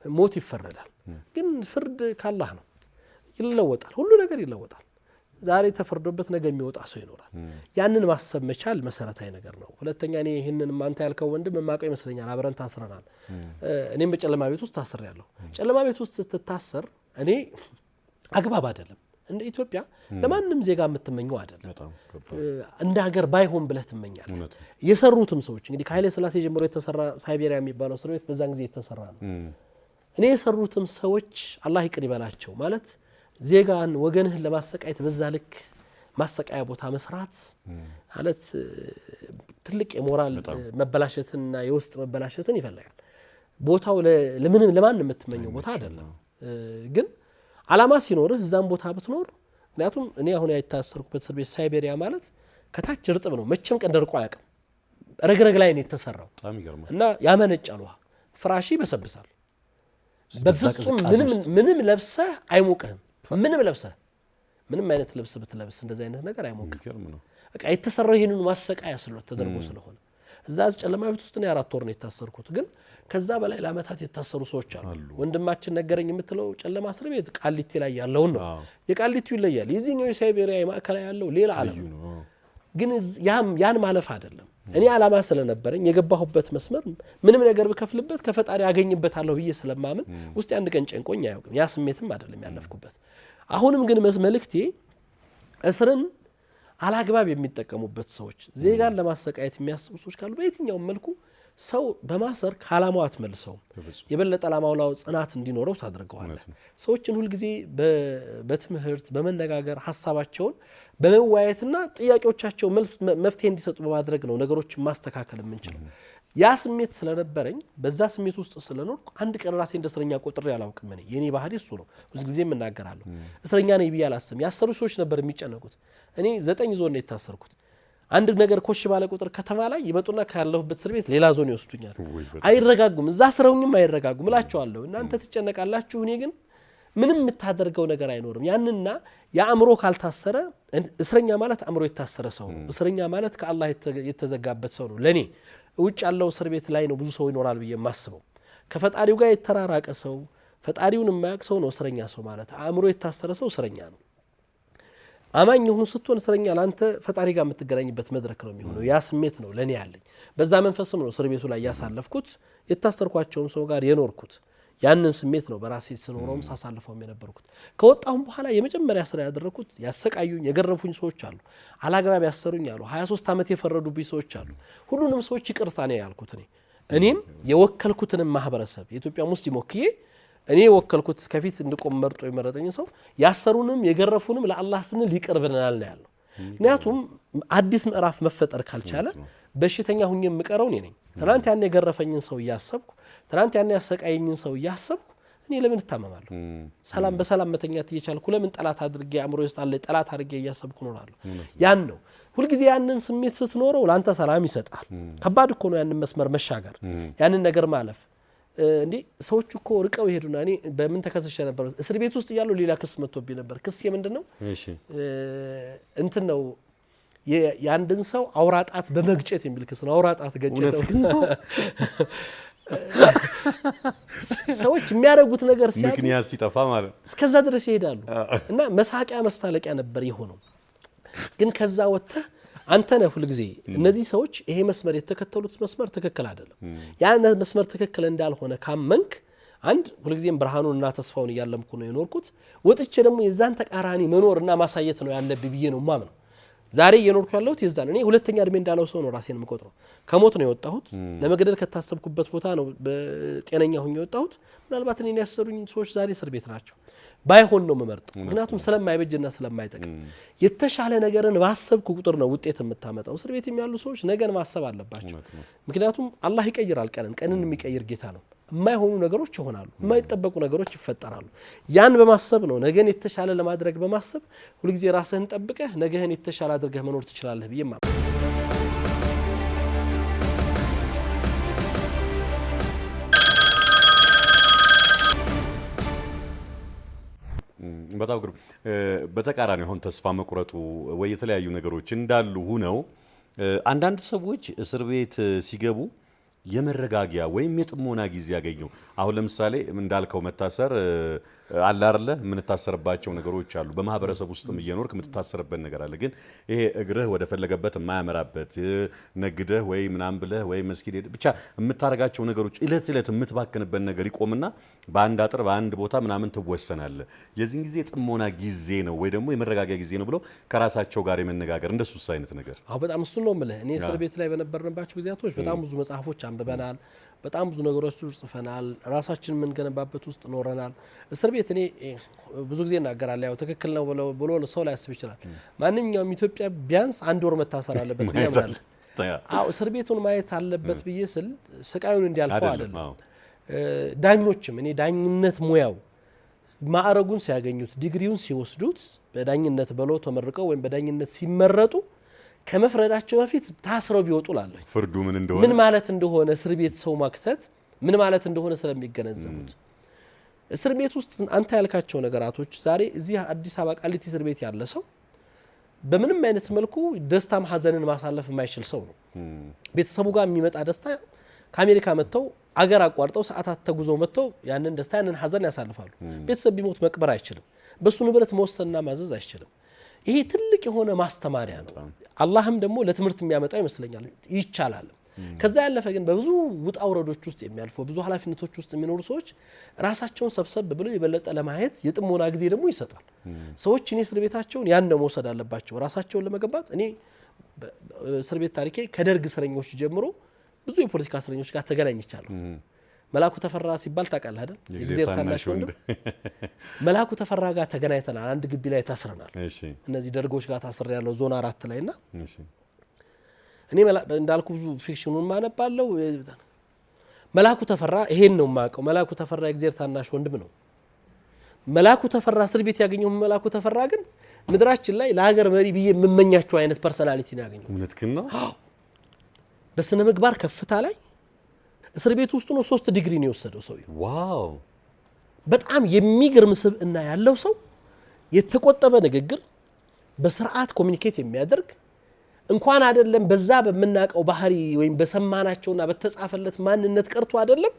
ሞት ይፈረዳል። ግን ፍርድ ካላህ ነው፣ ይለወጣል። ሁሉ ነገር ይለወጣል። ዛሬ ተፈርዶበት ነገ የሚወጣ ሰው ይኖራል። ያንን ማሰብ መቻል መሰረታዊ ነገር ነው። ሁለተኛ እኔ ይህንን ማንተ ያልከው ወንድም የማውቀው ይመስለኛል። አብረን ታስረናል። እኔም በጨለማ ቤት ውስጥ ታስሬያለሁ። ጨለማ ቤት ውስጥ ስትታሰር እኔ አግባብ አይደለም። እንደ ኢትዮጵያ ለማንም ዜጋ የምትመኘው አይደለም። እንደ ሀገር ባይሆን ብለህ ትመኛለህ። የሰሩትም ሰዎች እንግዲህ ከኃይለ ሥላሴ ጀምሮ የተሰራ ሳይቤሪያ የሚባለው እስር ቤት በዛን ጊዜ የተሰራ ነው። እኔ የሰሩትም ሰዎች አላህ ይቅር ይበላቸው ማለት ዜጋን ወገንህን ለማሰቃየት በዛ ልክ ማሰቃያ ቦታ መስራት ማለት ትልቅ የሞራል መበላሸትና የውስጥ መበላሸትን ይፈልጋል። ቦታው ለማንም የምትመኘው ቦታ አይደለም። ግን አላማ ሲኖርህ እዛም ቦታ ብትኖር ምክንያቱም እኔ አሁን ያይታሰርኩበት እስር ቤት ሳይቤሪያ ማለት ከታች እርጥብ ነው። መቼም ቀን ደርቆ አያውቅም። ረግረግ ላይ ነው የተሰራው እና ያመነጫል። ውሃ ፍራሽ ይበሰብሳል። በፍጹም ምንም ለብሰህ አይሞቅህም። ምንም ለብሰህ ምንም አይነት ልብስ ብትለብስ እንደዚህ አይነት ነገር አይሞቅህም። በቃ የተሰራው ይሄንን ማሰቃያ ተደርጎ ስለሆነ እዛ ጨለማ ቤት ውስጥ ነው 4 ወር ነው የታሰርኩት። ግን ከዛ በላይ ለአመታት የታሰሩ ሰዎች አሉ። ወንድማችን ነገረኝ የምትለው ጨለማ እስር ቤት ቃሊቲ ላይ ያለው ነው። የቃሊቲው ይለያል። የዚህኛው የሳይቤሪያ ማዕከላዊ ያለው ሌላ ዓለም ነው። ግን ያን ማለፍ አይደለም። እኔ ዓላማ ስለነበረኝ የገባሁበት መስመር ምንም ነገር ብከፍልበት ከፈጣሪ ያገኝበታለሁ ብዬ ስለማምን ውስጥ አንድ ቀን ጨንቆኝ አያውቅም። ያ ስሜትም አይደለም ያለፍኩበት። አሁንም ግን መልእክቴ እስርን አላግባብ የሚጠቀሙበት ሰዎች፣ ዜጋን ለማሰቃየት የሚያስቡ ሰዎች ካሉ በየትኛውም መልኩ ሰው በማሰር ከዓላማው አትመልሰውም። የበለጠ ዓላማው ላይ ጽናት እንዲኖረው ታደርገዋለህ። ሰዎችን ሁልጊዜ በትምህርት በመነጋገር ሀሳባቸውን በመወያየትና ጥያቄዎቻቸው መፍትሄ እንዲሰጡ በማድረግ ነው ነገሮችን ማስተካከል የምንችለው። ያ ስሜት ስለነበረኝ በዛ ስሜት ውስጥ ስለኖርኩ አንድ ቀን ራሴ እንደ እስረኛ ቆጥሬ አላውቅም። እኔ የኔ ባህሪ እሱ ነው። ብዙ ጊዜ የምናገራለሁ። እስረኛ ነኝ ብዬ አላስብም። ያሰሩ ሰዎች ነበር የሚጨነቁት። እኔ 9 ዞን ነው የታሰርኩት። አንድ ነገር ኮሽ ባለ ቁጥር ከተማ ላይ ይመጡና ካለሁበት እስር ቤት ሌላ ዞን ይወስዱኛል። አይረጋጉም። እዛ ስረውኝም አይረጋጉም እላቸዋለሁ። እናንተ ትጨነቃላችሁ፣ እኔ ግን ምንም የምታደርገው ነገር አይኖርም። ያንና የአእምሮ ካልታሰረ እስረኛ ማለት አእምሮ የታሰረ ሰው ነው። እስረኛ ማለት ከአላህ የተዘጋበት ሰው ነው። ለኔ ውጭ ያለው እስር ቤት ላይ ነው ብዙ ሰው ይኖራል ብዬ የማስበው። ከፈጣሪው ጋር የተራራቀ ሰው፣ ፈጣሪውን የማያውቅ ሰው ነው እስረኛ ሰው ማለት። አእምሮ የታሰረ ሰው እስረኛ ነው። አማኝ የሆኑ ስትሆን እስረኛ ለአንተ ፈጣሪ ጋር የምትገናኝበት መድረክ ነው የሚሆነው። ያ ስሜት ነው ለኔ ያለኝ። በዛ መንፈስም ነው እስር ቤቱ ላይ ያሳለፍኩት፣ የታሰርኳቸውም ሰው ጋር የኖርኩት። ያንን ስሜት ነው በራሴ ስኖረውም ሳሳልፈውም የነበርኩት። ከወጣሁም በኋላ የመጀመሪያ ስራ ያደረኩት ያሰቃዩኝ የገረፉኝ ሰዎች አሉ፣ አላግባብ ያሰሩኝ አሉ፣ 23 ዓመት የፈረዱብኝ ሰዎች አሉ። ሁሉንም ሰዎች ይቅርታ ነው ያልኩት። እኔም የወከልኩትንም ማህበረሰብ የኢትዮጵያ ሙስሊም ወክዬ እኔ የወከልኩት ከፊት እንድቆም መርጦ የመረጠኝ ሰው ያሰሩንም የገረፉንም ለአላህ ስንል ይቅር ብለናል ነው ያለው። ምክንያቱም አዲስ ምዕራፍ መፈጠር ካልቻለ በሽተኛ ሁኜ የምቀረው እኔ ነኝ። ትናንት ያን የገረፈኝን ሰው እያሰብኩ፣ ትናንት ያን ያሰቃየኝን ሰው እያሰብኩ እኔ ለምን እታመማለሁ? ሰላም በሰላም መተኛት እየቻልኩ ለምን ጠላት አድርጌ አእምሮ ውስጥ አለ ጠላት አድርጌ እያሰብኩ እኖራለሁ? ያን ነው ሁልጊዜ ያንን ስሜት ስትኖረው ለአንተ ሰላም ይሰጣል። ከባድ እኮ ነው ያንን መስመር መሻገር፣ ያንን ነገር ማለፍ። እንዴ ሰዎች እኮ ርቀው ይሄዱና እኔ በምን ተከስሼ ነበር? እስር ቤት ውስጥ እያለሁ ሌላ ክስ መጥቶብኝ ነበር። ክስ የምንድን ነው? እንትን ነው የአንድን ሰው አውራጣት በመግጨት የሚል ክስ ነው። አውራጣት ገጨተው ሰዎች የሚያደርጉት ነገር ሲያጡ ምክንያት ሲጠፋ ማለት እስከዛ ድረስ ይሄዳሉ። እና መሳቂያ መሳለቂያ ነበር የሆነው። ግን ከዛ ወጥተህ አንተ ነህ ሁልጊዜ እነዚህ ሰዎች ይሄ መስመር የተከተሉት መስመር ትክክል አይደለም፣ ያን መስመር ትክክል እንዳልሆነ ካመንክ አንድ ሁልጊዜም ብርሃኑንና ተስፋውን እያለምኩ ነው የኖርኩት። ወጥቼ ደግሞ የዛን ተቃራኒ መኖርና ማሳየት ነው ያለብኝ ብዬ ነው ማምነው። ዛሬ እየኖርኩ ያለሁት የዛን እኔ ሁለተኛ እድሜ እንዳለው ሰው ነው ራሴን የምቆጥረው። ከሞት ነው የወጣሁት። ለመገደል ከታሰብኩበት ቦታ ነው በጤነኛ ሆኜ የወጣሁት። ምናልባት እኔን ያሰሩኝ ሰዎች ዛሬ እስር ቤት ናቸው። ባይሆን ነው የምመርጠው፣ ምክንያቱም ስለማይበጅና ስለማይጠቅም። የተሻለ ነገርን ባሰብኩ ቁጥር ነው ውጤት የምታመጣው። እስር ቤት ያሉ ሰዎች ነገን ማሰብ አለባቸው። ምክንያቱም አላህ ይቀይራል። ቀንን የሚቀይር ጌታ ነው። የማይሆኑ ነገሮች ይሆናሉ፣ የማይጠበቁ ነገሮች ይፈጠራሉ። ያን በማሰብ ነው ነገን የተሻለ ለማድረግ በማሰብ ሁልጊዜ ራስህን ጠብቀህ ነገህን የተሻለ አድርገህ መኖር ትችላለህ ብዬ ማለት ነው። በጣም ግሩም። በተቃራኒ አሁን ተስፋ መቁረጡ ወይ የተለያዩ ነገሮች እንዳሉ ሆነው አንዳንድ ሰዎች እስር ቤት ሲገቡ የመረጋጊያ ወይም የጥሞና ጊዜ ያገኙ። አሁን ለምሳሌ እንዳልከው መታሰር አለ አይደለ? የምንታሰርባቸው ነገሮች አሉ። በማህበረሰብ ውስጥም እየኖርክ የምትታሰርበት ነገር አለ። ግን ይሄ እግርህ ወደ ፈለገበት የማያመራበት ነግደህ ወይ ምናምን ብለህ ወይ መስጊድ ብቻ የምታረጋቸው ነገሮች እለት እለት የምትባክንበት ነገር ይቆምና በአንድ አጥር በአንድ ቦታ ምናምን ትወሰናለህ። የዚህን ጊዜ ጥሞና ጊዜ ነው ወይ ደግሞ የመረጋጊያ ጊዜ ነው ብለው ከራሳቸው ጋር የመነጋገር እንደሱስ አይነት ነገር። አዎ በጣም እሱን ነው የምልህ። እኔ እስር ቤት ላይ በነበርንባቸው ጊዜያቶች በጣም ብዙ መጽሐፎች አንብበናል። በጣም ብዙ ነገሮች ጽፈናል። ራሳችን የምንገነባበት ውስጥ ኖረናል። እስር ቤት እኔ ብዙ ጊዜ እናገራለሁ። ያው ትክክል ነው ብሎ ሰው ላይ ያስብ ይችላል። ማንኛውም ኢትዮጵያ ቢያንስ 1 ወር መታሰር አለበት ብዬ አምናለሁ። አዎ እስር ቤቱን ማየት አለበት ብዬ ስል ስቃዩን እንዲያልፈው አይደለም። ዳኞችም እኔ ዳኝነት ሙያው ማዕረጉን ሲያገኙት ዲግሪውን ሲወስዱት በዳኝነት በለው ተመርቀው ወይም በዳኝነት ሲመረጡ ከመፍረዳቸው በፊት ታስረው ቢወጡ ላለሁ ፍርዱ ምን ማለት እንደሆነ እስር ቤት ሰው ማክተት ምን ማለት እንደሆነ ስለሚገነዘቡት እስር ቤት ውስጥ አንተ ያልካቸው ነገራቶች ዛሬ እዚህ አዲስ አበባ ቃሊቲ እስር ቤት ያለ ሰው በምንም አይነት መልኩ ደስታም ሐዘንን ማሳለፍ የማይችል ሰው ነው። ቤተሰቡ ጋር የሚመጣ ደስታ ከአሜሪካ መጥተው አገር አቋርጠው ሰዓታት ተጉዘው መጥተው ያንን ደስታ ያንን ሐዘን ያሳልፋሉ። ቤተሰብ ቢሞት መቅበር አይችልም። በሱ ንብረት መወሰንና ማዘዝ አይችልም። ይሄ ትልቅ የሆነ ማስተማሪያ ነው። አላህም ደግሞ ለትምህርት የሚያመጣው ይመስለኛል ይቻላል። ከዛ ያለፈ ግን በብዙ ውጣ ውረዶች ውስጥ የሚያልፉ ብዙ ኃላፊነቶች ውስጥ የሚኖሩ ሰዎች ራሳቸውን ሰብሰብ ብለው የበለጠ ለማየት የጥሞና ጊዜ ደግሞ ይሰጣል። ሰዎች እኔ እስር ቤታቸውን ያን ነው መውሰድ አለባቸው ራሳቸውን ለመገንባት። እኔ እስር ቤት ታሪኬ ከደርግ እስረኞች ጀምሮ ብዙ የፖለቲካ እስረኞች ጋር ተገናኝቻለሁ። መላኩ ተፈራ ሲባል ታውቃለህ አይደል? የጊዜር ታናሽ ወንድም መላኩ ተፈራ ጋር ተገናኝተናል። አንድ ግቢ ላይ ታስረናል። እነዚህ ደርጎች ጋር ታስሬያለሁ ዞን 4 ላይና እኔ እንዳልኩ ብዙ ፊክሽኑን ማነባለው። መላኩ ተፈራ ይሄን ነው የማውቀው። መላኩ ተፈራ የጊዜር ታናሽ ወንድም ነው። መላኩ ተፈራ እስር ቤት ያገኘው መላኩ ተፈራ ግን ምድራችን ላይ ለሀገር መሪ ብዬ የምመኛቸው አይነት ፐርሰናሊቲ ነው ያገኘው። እውነትህን ነው። በስነ ምግባር ከፍታ ላይ እስር ቤት ውስጥ ነው 3 ዲግሪ ነው የወሰደው ሰው። ዋው! በጣም የሚገርም ስብዕና ያለው ሰው፣ የተቆጠበ ንግግር፣ በስርዓት ኮሚኒኬት የሚያደርግ እንኳን አይደለም በዛ በመናቀው ባህሪ ወይም በሰማናቸውና በተጻፈለት ማንነት ቀርቶ አይደለም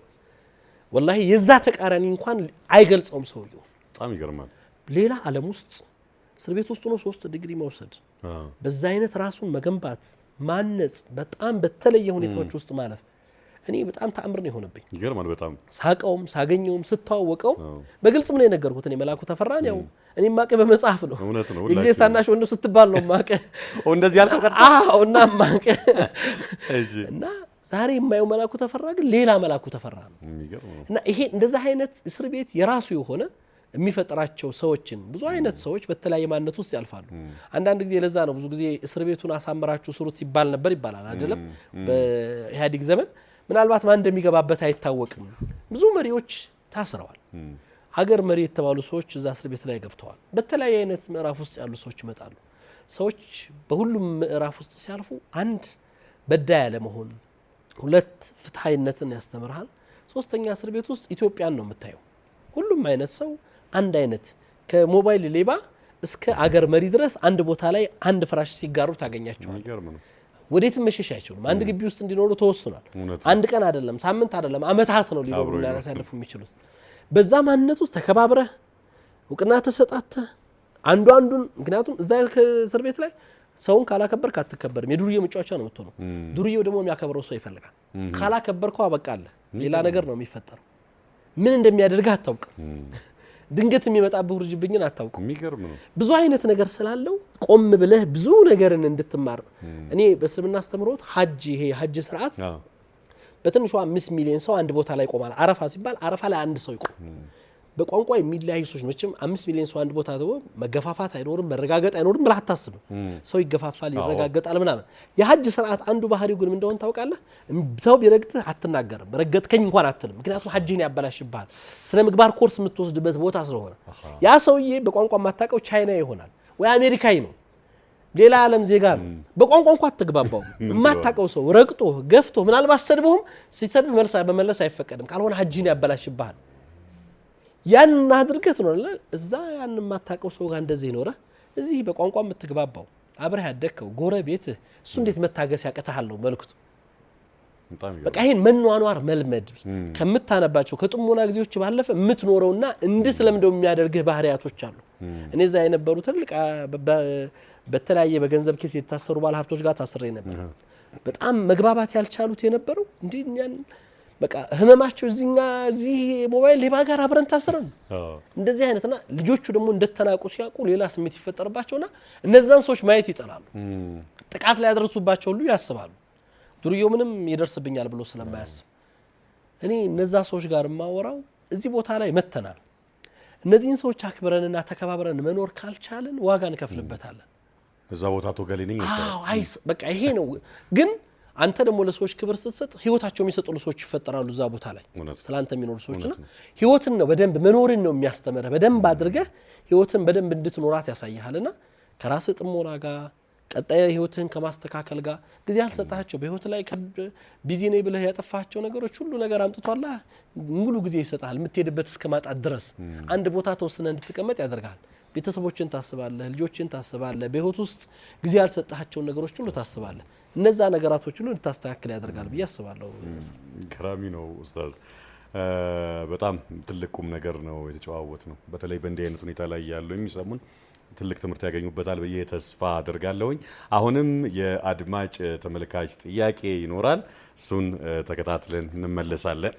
ወላሂ የዛ ተቃራኒ እንኳን አይገልጸውም ሰውየው። በጣም ይገርማል። ሌላ ዓለም ውስጥ እስር ቤት ውስጥ ነው 3 ዲግሪ መውሰድ፣ በዛ አይነት ራሱን መገንባት ማነጽ፣ በጣም በተለየ ሁኔታዎች ውስጥ ማለፍ እኔ በጣም ተአምር ነው የሆነብኝ። ይገርማል በጣም ሳቀውም ሳገኘውም ስተዋወቀው በግልጽም ነው የነገርኩት። እኔ መላኩ ተፈራን ያው እኔ ማቀ በመጽሐፍ ነው የጊዜር ታናሽ ወንድም ስትባል ነው ማቀ እንደዚህ ያልከው ቀጥታ እና ማቀ እና ዛሬ የማየው መላኩ ተፈራ ግን ሌላ መላኩ ተፈራ ነው። እና ይሄ እንደዛ አይነት እስር ቤት የራሱ የሆነ የሚፈጥራቸው ሰዎችን ብዙ አይነት ሰዎች በተለያየ ማንነት ውስጥ ያልፋሉ። አንዳንድ ጊዜ ለዛ ነው ብዙ ጊዜ እስር ቤቱን አሳምራችሁ ስሩት ይባል ነበር ይባላል አይደለም? በኢህአዴግ ዘመን ምናልባት ማን እንደሚገባበት አይታወቅም። ብዙ መሪዎች ታስረዋል። ሀገር መሪ የተባሉ ሰዎች እዛ እስር ቤት ላይ ገብተዋል። በተለያየ አይነት ምዕራፍ ውስጥ ያሉ ሰዎች ይመጣሉ። ሰዎች በሁሉም ምዕራፍ ውስጥ ሲያልፉ አንድ በዳይ ያለ መሆን፣ 2 ፍትሃይነትን ያስተምርሃል፣ 3ኛ እስር ቤት ውስጥ ኢትዮጵያን ነው የምታየው። ሁሉም አይነት ሰው አንድ አይነት ከሞባይል ሌባ እስከ አገር መሪ ድረስ አንድ ቦታ ላይ አንድ ፍራሽ ሲጋሩ ታገኛቸዋል። ወዴትም መሸሽ አይችሉም። አንድ ግቢ ውስጥ እንዲኖሩ ተወስኗል። አንድ ቀን አይደለም፣ ሳምንት አይደለም፣ አመታት ነው ሊኖሩና ያሳልፉ የሚችሉት። በዛ ማንነት ውስጥ ተከባብረህ እውቅና ተሰጣተህ አንዱን ምክንያቱም እዛ እስር ቤት ላይ ሰውን ካላከበርክ አትከበርም። የዱርዬ መጫወቻ ነው የምትሆነው። ዱርዬው ደግሞ የሚያከብረው ሰው ይፈልጋል። ካላከበርከው አበቃለህ። ሌላ ነገር ነው የሚፈጠረው። ምን እንደሚያደርግህ አታውቅም። ድንገት የሚመጣብህ ውርጅብኝን አታውቅም። የሚገርም ነው። ብዙ አይነት ነገር ስላለው ቆም ብለህ ብዙ ነገርን እንድትማር እኔ በእስልምና አስተምሮት ይሄ ሀጅ ስርዓት በትንሹ 5 ሚሊዮን ሰው አንድ ቦታ ላይ ቆማል። አረፋ ሲባል አረፋ ላይ አንድ ሰው ይቆም። በቋንቋ የሚለያዩ ሰዎች መቼም 5 ሚሊዮን ሰው አንድ ቦታ ተው መገፋፋት አይኖርም፣ መረጋገጥ አይኖርም ብለህ አታስብም። ሰው ይገፋፋል፣ ይረጋገጣል ምናምን። የሀጅ ስርዓት አንዱ ባህሪው ግን እንደሆነ ታውቃለህ? ሰው ቢረግጥህ አትናገርም፣ ረገጥከኝ እንኳን አትልም። ምክንያቱም ሀጅን ያበላሽብሃል። ስነ ምግባር ኮርስ የምትወስድበት ቦታ ስለሆነ ያ ሰውዬ በቋንቋ የማታውቀው ቻይና ይሆናል ወይ አሜሪካዊ ነው፣ ሌላ ዓለም ዜጋ ነው። በቋንቋ እንኳን አትግባባው። የማታውቀው ሰው ረግጦ ገፍቶ ምናልባት ሰድቦም ሲሰድብ በመለስ አይፈቀድም፣ ካልሆነ ሀጅን ያበላሽብሃል። ያን አድርገህ ነው እዛ ያን የማታውቀው ሰው ጋር እንደዚህ ኖረ እዚህ በቋንቋ የምትግባባው አብረህ ያደከው ጎረቤትህ እሱ እንዴት መታገስ ያቀታሃል ነው መልክቱ። በቃ ይሄን መኗኗር መልመድ ከምታነባቸው ከጥሞና ጊዜዎች ባለፈ የምትኖረውና እንድትለምደው የሚያደርግህ ባህሪያቶች አሉ። እኔ እዛ የነበሩ ትልቅ በተለያየ በገንዘብ ኬስ የታሰሩ ባለሀብቶች ጋር ታስሬ ነበር። በጣም መግባባት ያልቻሉት የነበረው እንዲያን በቃ ህመማቸው እዚህ ሞባይል ሌባ ጋር አብረን ታስረን እንደዚህ አይነትና ልጆቹ ደግሞ እንደተናቁ ሲያውቁ ሌላ ስሜት ይፈጠርባቸውና እነዛን ሰዎች ማየት ይጠላሉ። ጥቃት ላይ ያደርሱባቸው ሁሉ ያስባሉ። ዱርዬው ምንም ይደርስብኛል ብሎ ስለማያስብ እኔ እነዛ ሰዎች ጋር ማወራው እዚህ ቦታ ላይ መተናል። እነዚህን ሰዎች አክብረንና ተከባብረን መኖር ካልቻልን ዋጋ እንከፍልበታለን። እዛ ቦታ ተገለኝ በቃ ይሄ ነው ግን አንተ ደግሞ ለሰዎች ክብር ስትሰጥ ህይወታቸው የሚሰጡ ሰዎች ይፈጠራሉ እዛ ቦታ ላይ ስላንተ የሚኖሩ ሰዎችና ህይወትን ነው በደንብ መኖርን ነው የሚያስተምረህ። በደንብ አድርገህ ህይወትን በደንብ እንድትኖራት ያሳይሃልና ከራስ ጥሞና ጋር ቀጣይ ህይወትን ከማስተካከል ጋር ጊዜ አልሰጣቸው በህይወት ላይ ቢዚ ነኝ ብለህ ያጠፋቸው ነገሮች ሁሉ ነገር አምጥቷላ ሙሉ ጊዜ ይሰጣል። የምትሄድበት እስከ ማጣት ድረስ አንድ ቦታ ተወስነህ እንድትቀመጥ ያደርጋል። ቤተሰቦችን ታስባለህ ልጆችን ታስባለህ በህይወት ውስጥ ጊዜ ያልሰጣቸውን ነገሮች ሁሉ ታስባለህ እነዛ ነገራቶች ሁሉ እንድታስተካክል ያደርጋል ብዬ አስባለሁ ገራሚ ነው ኡስታዝ በጣም ትልቅ ቁም ነገር ነው የተጨዋወት ነው በተለይ በእንዲህ አይነት ሁኔታ ላይ ያሉ የሚሰሙን ትልቅ ትምህርት ያገኙበታል ብዬ ተስፋ አደርጋለሁኝ አሁንም የአድማጭ ተመልካች ጥያቄ ይኖራል እሱን ተከታትለን እንመለሳለን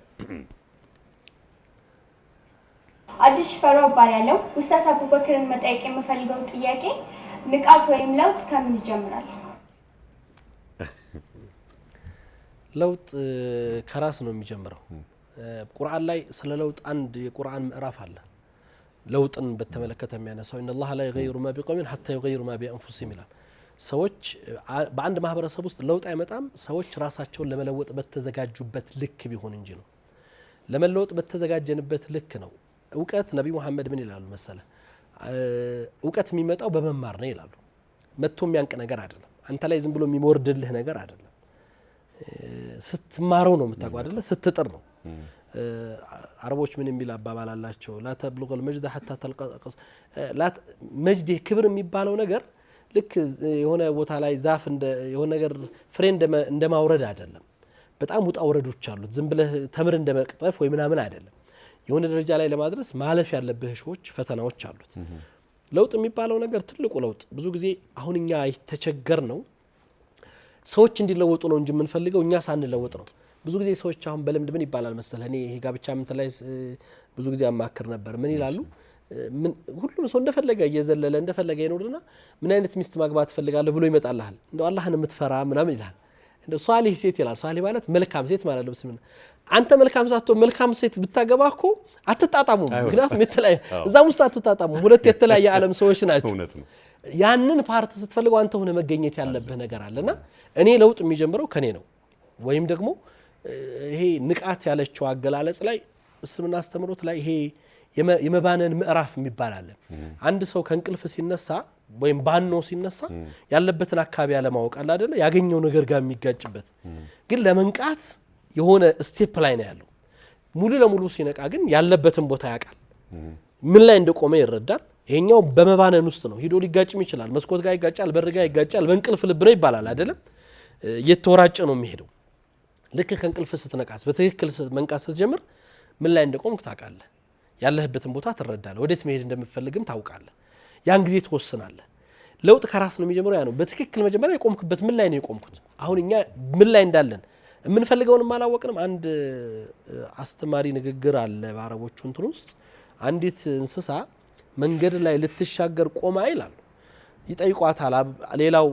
አዲስ ፈራው ባያለው ኡስታዝ አቡበክርን መጠየቅ የምፈልገው ጥያቄ ንቃት ወይም ለውጥ ከምን ይጀምራል ለውጥ ከራስ ነው የሚጀምረው ቁርአን ላይ ስለ ለውጥ አንድ የቁርአን ምዕራፍ አለ ለውጥን በተመለከተ የሚያነሳው ان الله لا يغير ما بقوم حتى يغيروا ما بانفسهم ይላል ሰዎች በአንድ ማህበረሰብ ውስጥ ለውጥ አይመጣም ሰዎች ራሳቸውን ለመለወጥ በተዘጋጁበት ልክ ቢሆን እንጂ ነው ለመለወጥ በተዘጋጀንበት ልክ ነው እውቀት ነብዩ መሐመድ ምን ይላሉ መሰለ እውቀት የሚመጣው በመማር ነው ይላሉ መጥቶ የሚያንቅ ነገር አይደለም አንተ ላይ ዝም ብሎ የሚወርድልህ ነገር አይደለም ስትማረው ነው የምታውቀው አይደለ ስትጥር ነው አረቦች ምን የሚል አባባል አላቸው لا تبلغ المجد حتى تلقى لا مجد ክብር የሚባለው ነገር ልክ የሆነ ቦታ ላይ ዛፍ እንደ የሆነ ነገር ፍሬ እንደማውረድ አይደለም በጣም ውጣ ወረዶች አሉት ዝም ብለህ ተምር እንደመቅጠፍ ወይ ምናምን አይደለም የሆነ ደረጃ ላይ ለማድረስ ማለፍ ያለብህ ሾች ፈተናዎች አሉት ለውጥ የሚባለው ነገር ትልቁ ለውጥ ብዙ ጊዜ አሁን እኛ ተቸገር ነው ሰዎች እንዲለወጡ ነው እንጂ ምን ፈልገው እኛ ሳንለወጥ ነው ብዙ ጊዜ ሰዎች አሁን በልምድ ምን ይባላል መሰለህ እኔ ይሄ ጋብቻ ምን ላይ ብዙ ጊዜ አማክር ነበር ምን ይላሉ ሁሉም ሰው እንደፈለገ እየዘለለ እንደፈለገ ይኖርና ምን አይነት ሚስት ማግባት ፈልጋለሁ ብሎ ይመጣልሃል እንደው አላህን የምትፈራ ምናምን ይላል እንደው ሷሊህ ሴት ይላል ሷሊህ ማለት መልካም ሴት ማለት ነው ስምና አንተ መልካም ሳትቶ መልካም ሴት ብታገባኮ አትጣጣሙ ምክንያቱም የተለያየ እዛም ውስጥ አትጣጣሙ ሁለት የተለያየ ዓለም ሰዎች ናቸው እውነት ነው ያንን ፓርት ስትፈልገው አንተ ሆነ መገኘት ያለብህ ነገር አለና እኔ ለውጥ የሚጀምረው ከኔ ነው ወይም ደግሞ ይሄ ንቃት ያለችው አገላለጽ ላይ እስልምና አስተምሮት ላይ ይሄ የመባነን ምዕራፍ የሚባል አለ አንድ ሰው ከእንቅልፍ ሲነሳ ወይም ባኖ ሲነሳ ያለበትን አካባቢ ያለማወቅ አለ አይደለ ያገኘው ነገር ጋር የሚጋጭበት ግን ለመንቃት የሆነ ስቴፕ ላይ ነው ያለው ሙሉ ለሙሉ ሲነቃ ግን ያለበትን ቦታ ያውቃል ምን ላይ እንደቆመ ይረዳል ይሄኛው በመባነን ውስጥ ነው ሄዶ ሊጋጭም ይችላል መስኮት ጋር ይጋጫል በር ጋር ይጋጫል በእንቅልፍ ልብ ነው ይባላል አይደለም እየተወራጨ ነው የሚሄደው ልክ ከእንቅልፍ ስትነቃስ በትክክል መንቃት ስትጀምር ምን ላይ እንደቆምክ ታውቃለህ ያለህበትን ቦታ ትረዳለህ ወዴት መሄድ እንደምትፈልግም ታውቃለህ ያን ጊዜ ትወስናለህ ለውጥ ከራስ ነው የሚጀምረው ያ ነው በትክክል መጀመሪያ የቆምክበት ምን ላይ ነው የቆምኩት አሁን እኛ ምን ላይ እንዳለን የምንፈልገውንም አላወቅንም አንድ አስተማሪ ንግግር አለ በአረቦቹ እንትን ውስጥ አንዲት እንስሳ መንገድ ላይ ልትሻገር ቆማ ይላል ይጠይቋታል ሌላው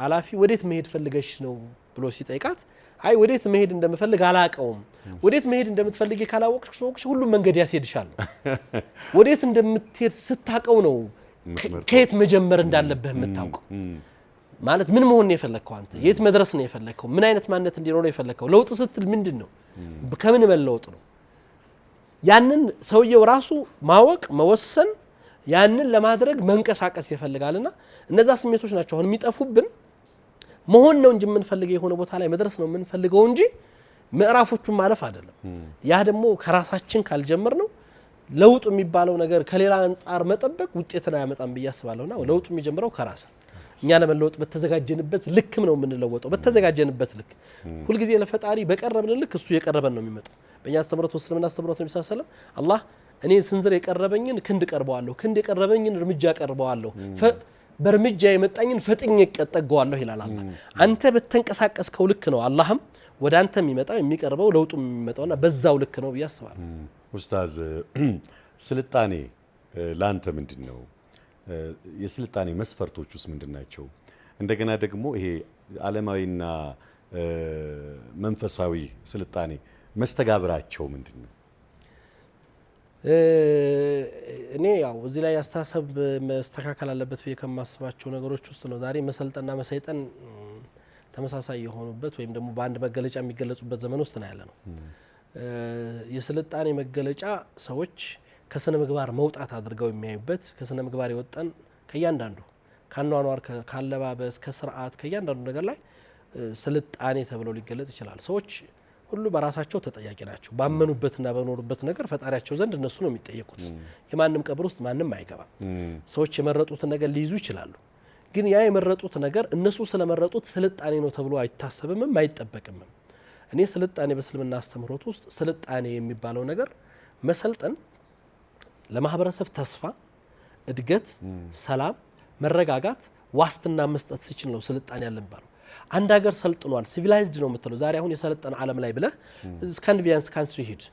አላፊ ወዴት መሄድ ፈልገሽ ነው ብሎ ሲጠይቃት አይ ወዴት መሄድ እንደምፈልግ አላቀውም ወዴት መሄድ እንደምትፈልጊ ካላወቅሽ ሁሉ መንገድ ያስሄድሻል ወዴት እንደምትሄድ ስታቀው ነው ከየት መጀመር እንዳለብህ የምታውቀው ማለት ምን መሆን ነው የፈለከው አንተ የት መድረስ ነው የፈለከው ምን አይነት ማንነት እንዲኖር ነው የፈለከው ለውጥ ስትል ምንድነው ከምን መለወጥ ነው ያንን ሰውየው ራሱ ማወቅ መወሰን ያንን ለማድረግ መንቀሳቀስ ይፈልጋልና እነዛ ስሜቶች ናቸው አሁን የሚጠፉብን መሆን ነው እንጂ ምን ፈልገው የሆነ ቦታ ላይ መድረስ ነው ምን ፈልገው እንጂ ምዕራፎቹን ማለፍ አይደለም ያ ደግሞ ከራሳችን ካልጀመር ነው ለውጥ የሚባለው ነገር ከሌላ አንፃር መጠበቅ ውጤትን አያመጣም በያስባለውና ለውጥ የሚጀምረው ከራስ እኛ ለመለወጥ በተዘጋጀንበት ልክም ነው የምንለወጠው በተዘጋጀንበት ልክ ሁሉ ጊዜ ለፈጣሪ በቀረብን ልክ እሱ የቀረበን ነው የሚመጣው በእኛ አስተምሮት ወስልምና አስተምሮት ነብዩ ሰለላሁ ዐለይሂ ወሰለም አላህ እኔ ስንዝር የቀረበኝን ክንድ ቀርበዋለሁ ክንድ የቀረበኝን እርምጃ ቀርበዋለሁ በእርምጃ የመጣኝን ፈጥኝ እቀጠገዋለሁ ይላል አላህ አንተ በተንቀሳቀስከው ልክ ነው አላህም ወደ አንተ የሚመጣው የሚቀርበው ለውጡ የሚመጣውና በዛው ልክ ነው ያስባል ኡስታዝ ስልጣኔ ላንተ ምንድነው የስልጣኔ መስፈርቶቹስ ምንድናቸው እንደገና ደግሞ ይሄ ዓለማዊና መንፈሳዊ ስልጣኔ መስተጋብራቸው ምንድነው እኔ ያው እዚህ ላይ ያስተሳሰብ መስተካከል አለበት ከማስባቸው ነገሮች ውስጥ ነው ዛሬ መሰልጠንና መሰይጠን ተመሳሳይ የሆኑበት ወይም ደግሞ በአንድ መገለጫ የሚገለጹበት ዘመን ውስጥ ነው ያለነው የስልጣኔ መገለጫ ሰዎች ከስነ ምግባር መውጣት አድርገው የሚያዩበት ከስነ ምግባር የወጣን ከያንዳንዱ ካኗኗር ካለባበስ ከስርዓት ከያንዳንዱ ነገር ላይ ስልጣኔ ተብሎ ሊገለጽ ይችላል ሰዎች ሁሉ በራሳቸው ተጠያቂ ናቸው ባመኑበትና በኖሩበት ነገር ፈጣሪያቸው ዘንድ እነሱ ነው የሚጠየቁት የማንም ቀብር ውስጥ ማንም አይገባም ሰዎች የመረጡት ነገር ሊይዙ ይችላሉ ግን ያ የመረጡት ነገር እነሱ ስለመረጡት ስልጣኔ ነው ተብሎ አይታሰብም አይጠበቅም እኔ ስልጣኔ በእስልምና አስተምህሮት ውስጥ ስልጣኔ የሚባለው ነገር መሰልጠን ለማህበረሰብ ተስፋ እድገት ሰላም መረጋጋት ዋስትና መስጠት ሲችል ነው ስልጣኔ ያለባለው አንድ ሀገር ሰልጥኗል ሲቪላይዝድ ነው የምትለው ዛሬ አሁን የሰለጠነ ዓለም ላይ ብለ ስካንዲኔቪያን ካንትሪ ሂድ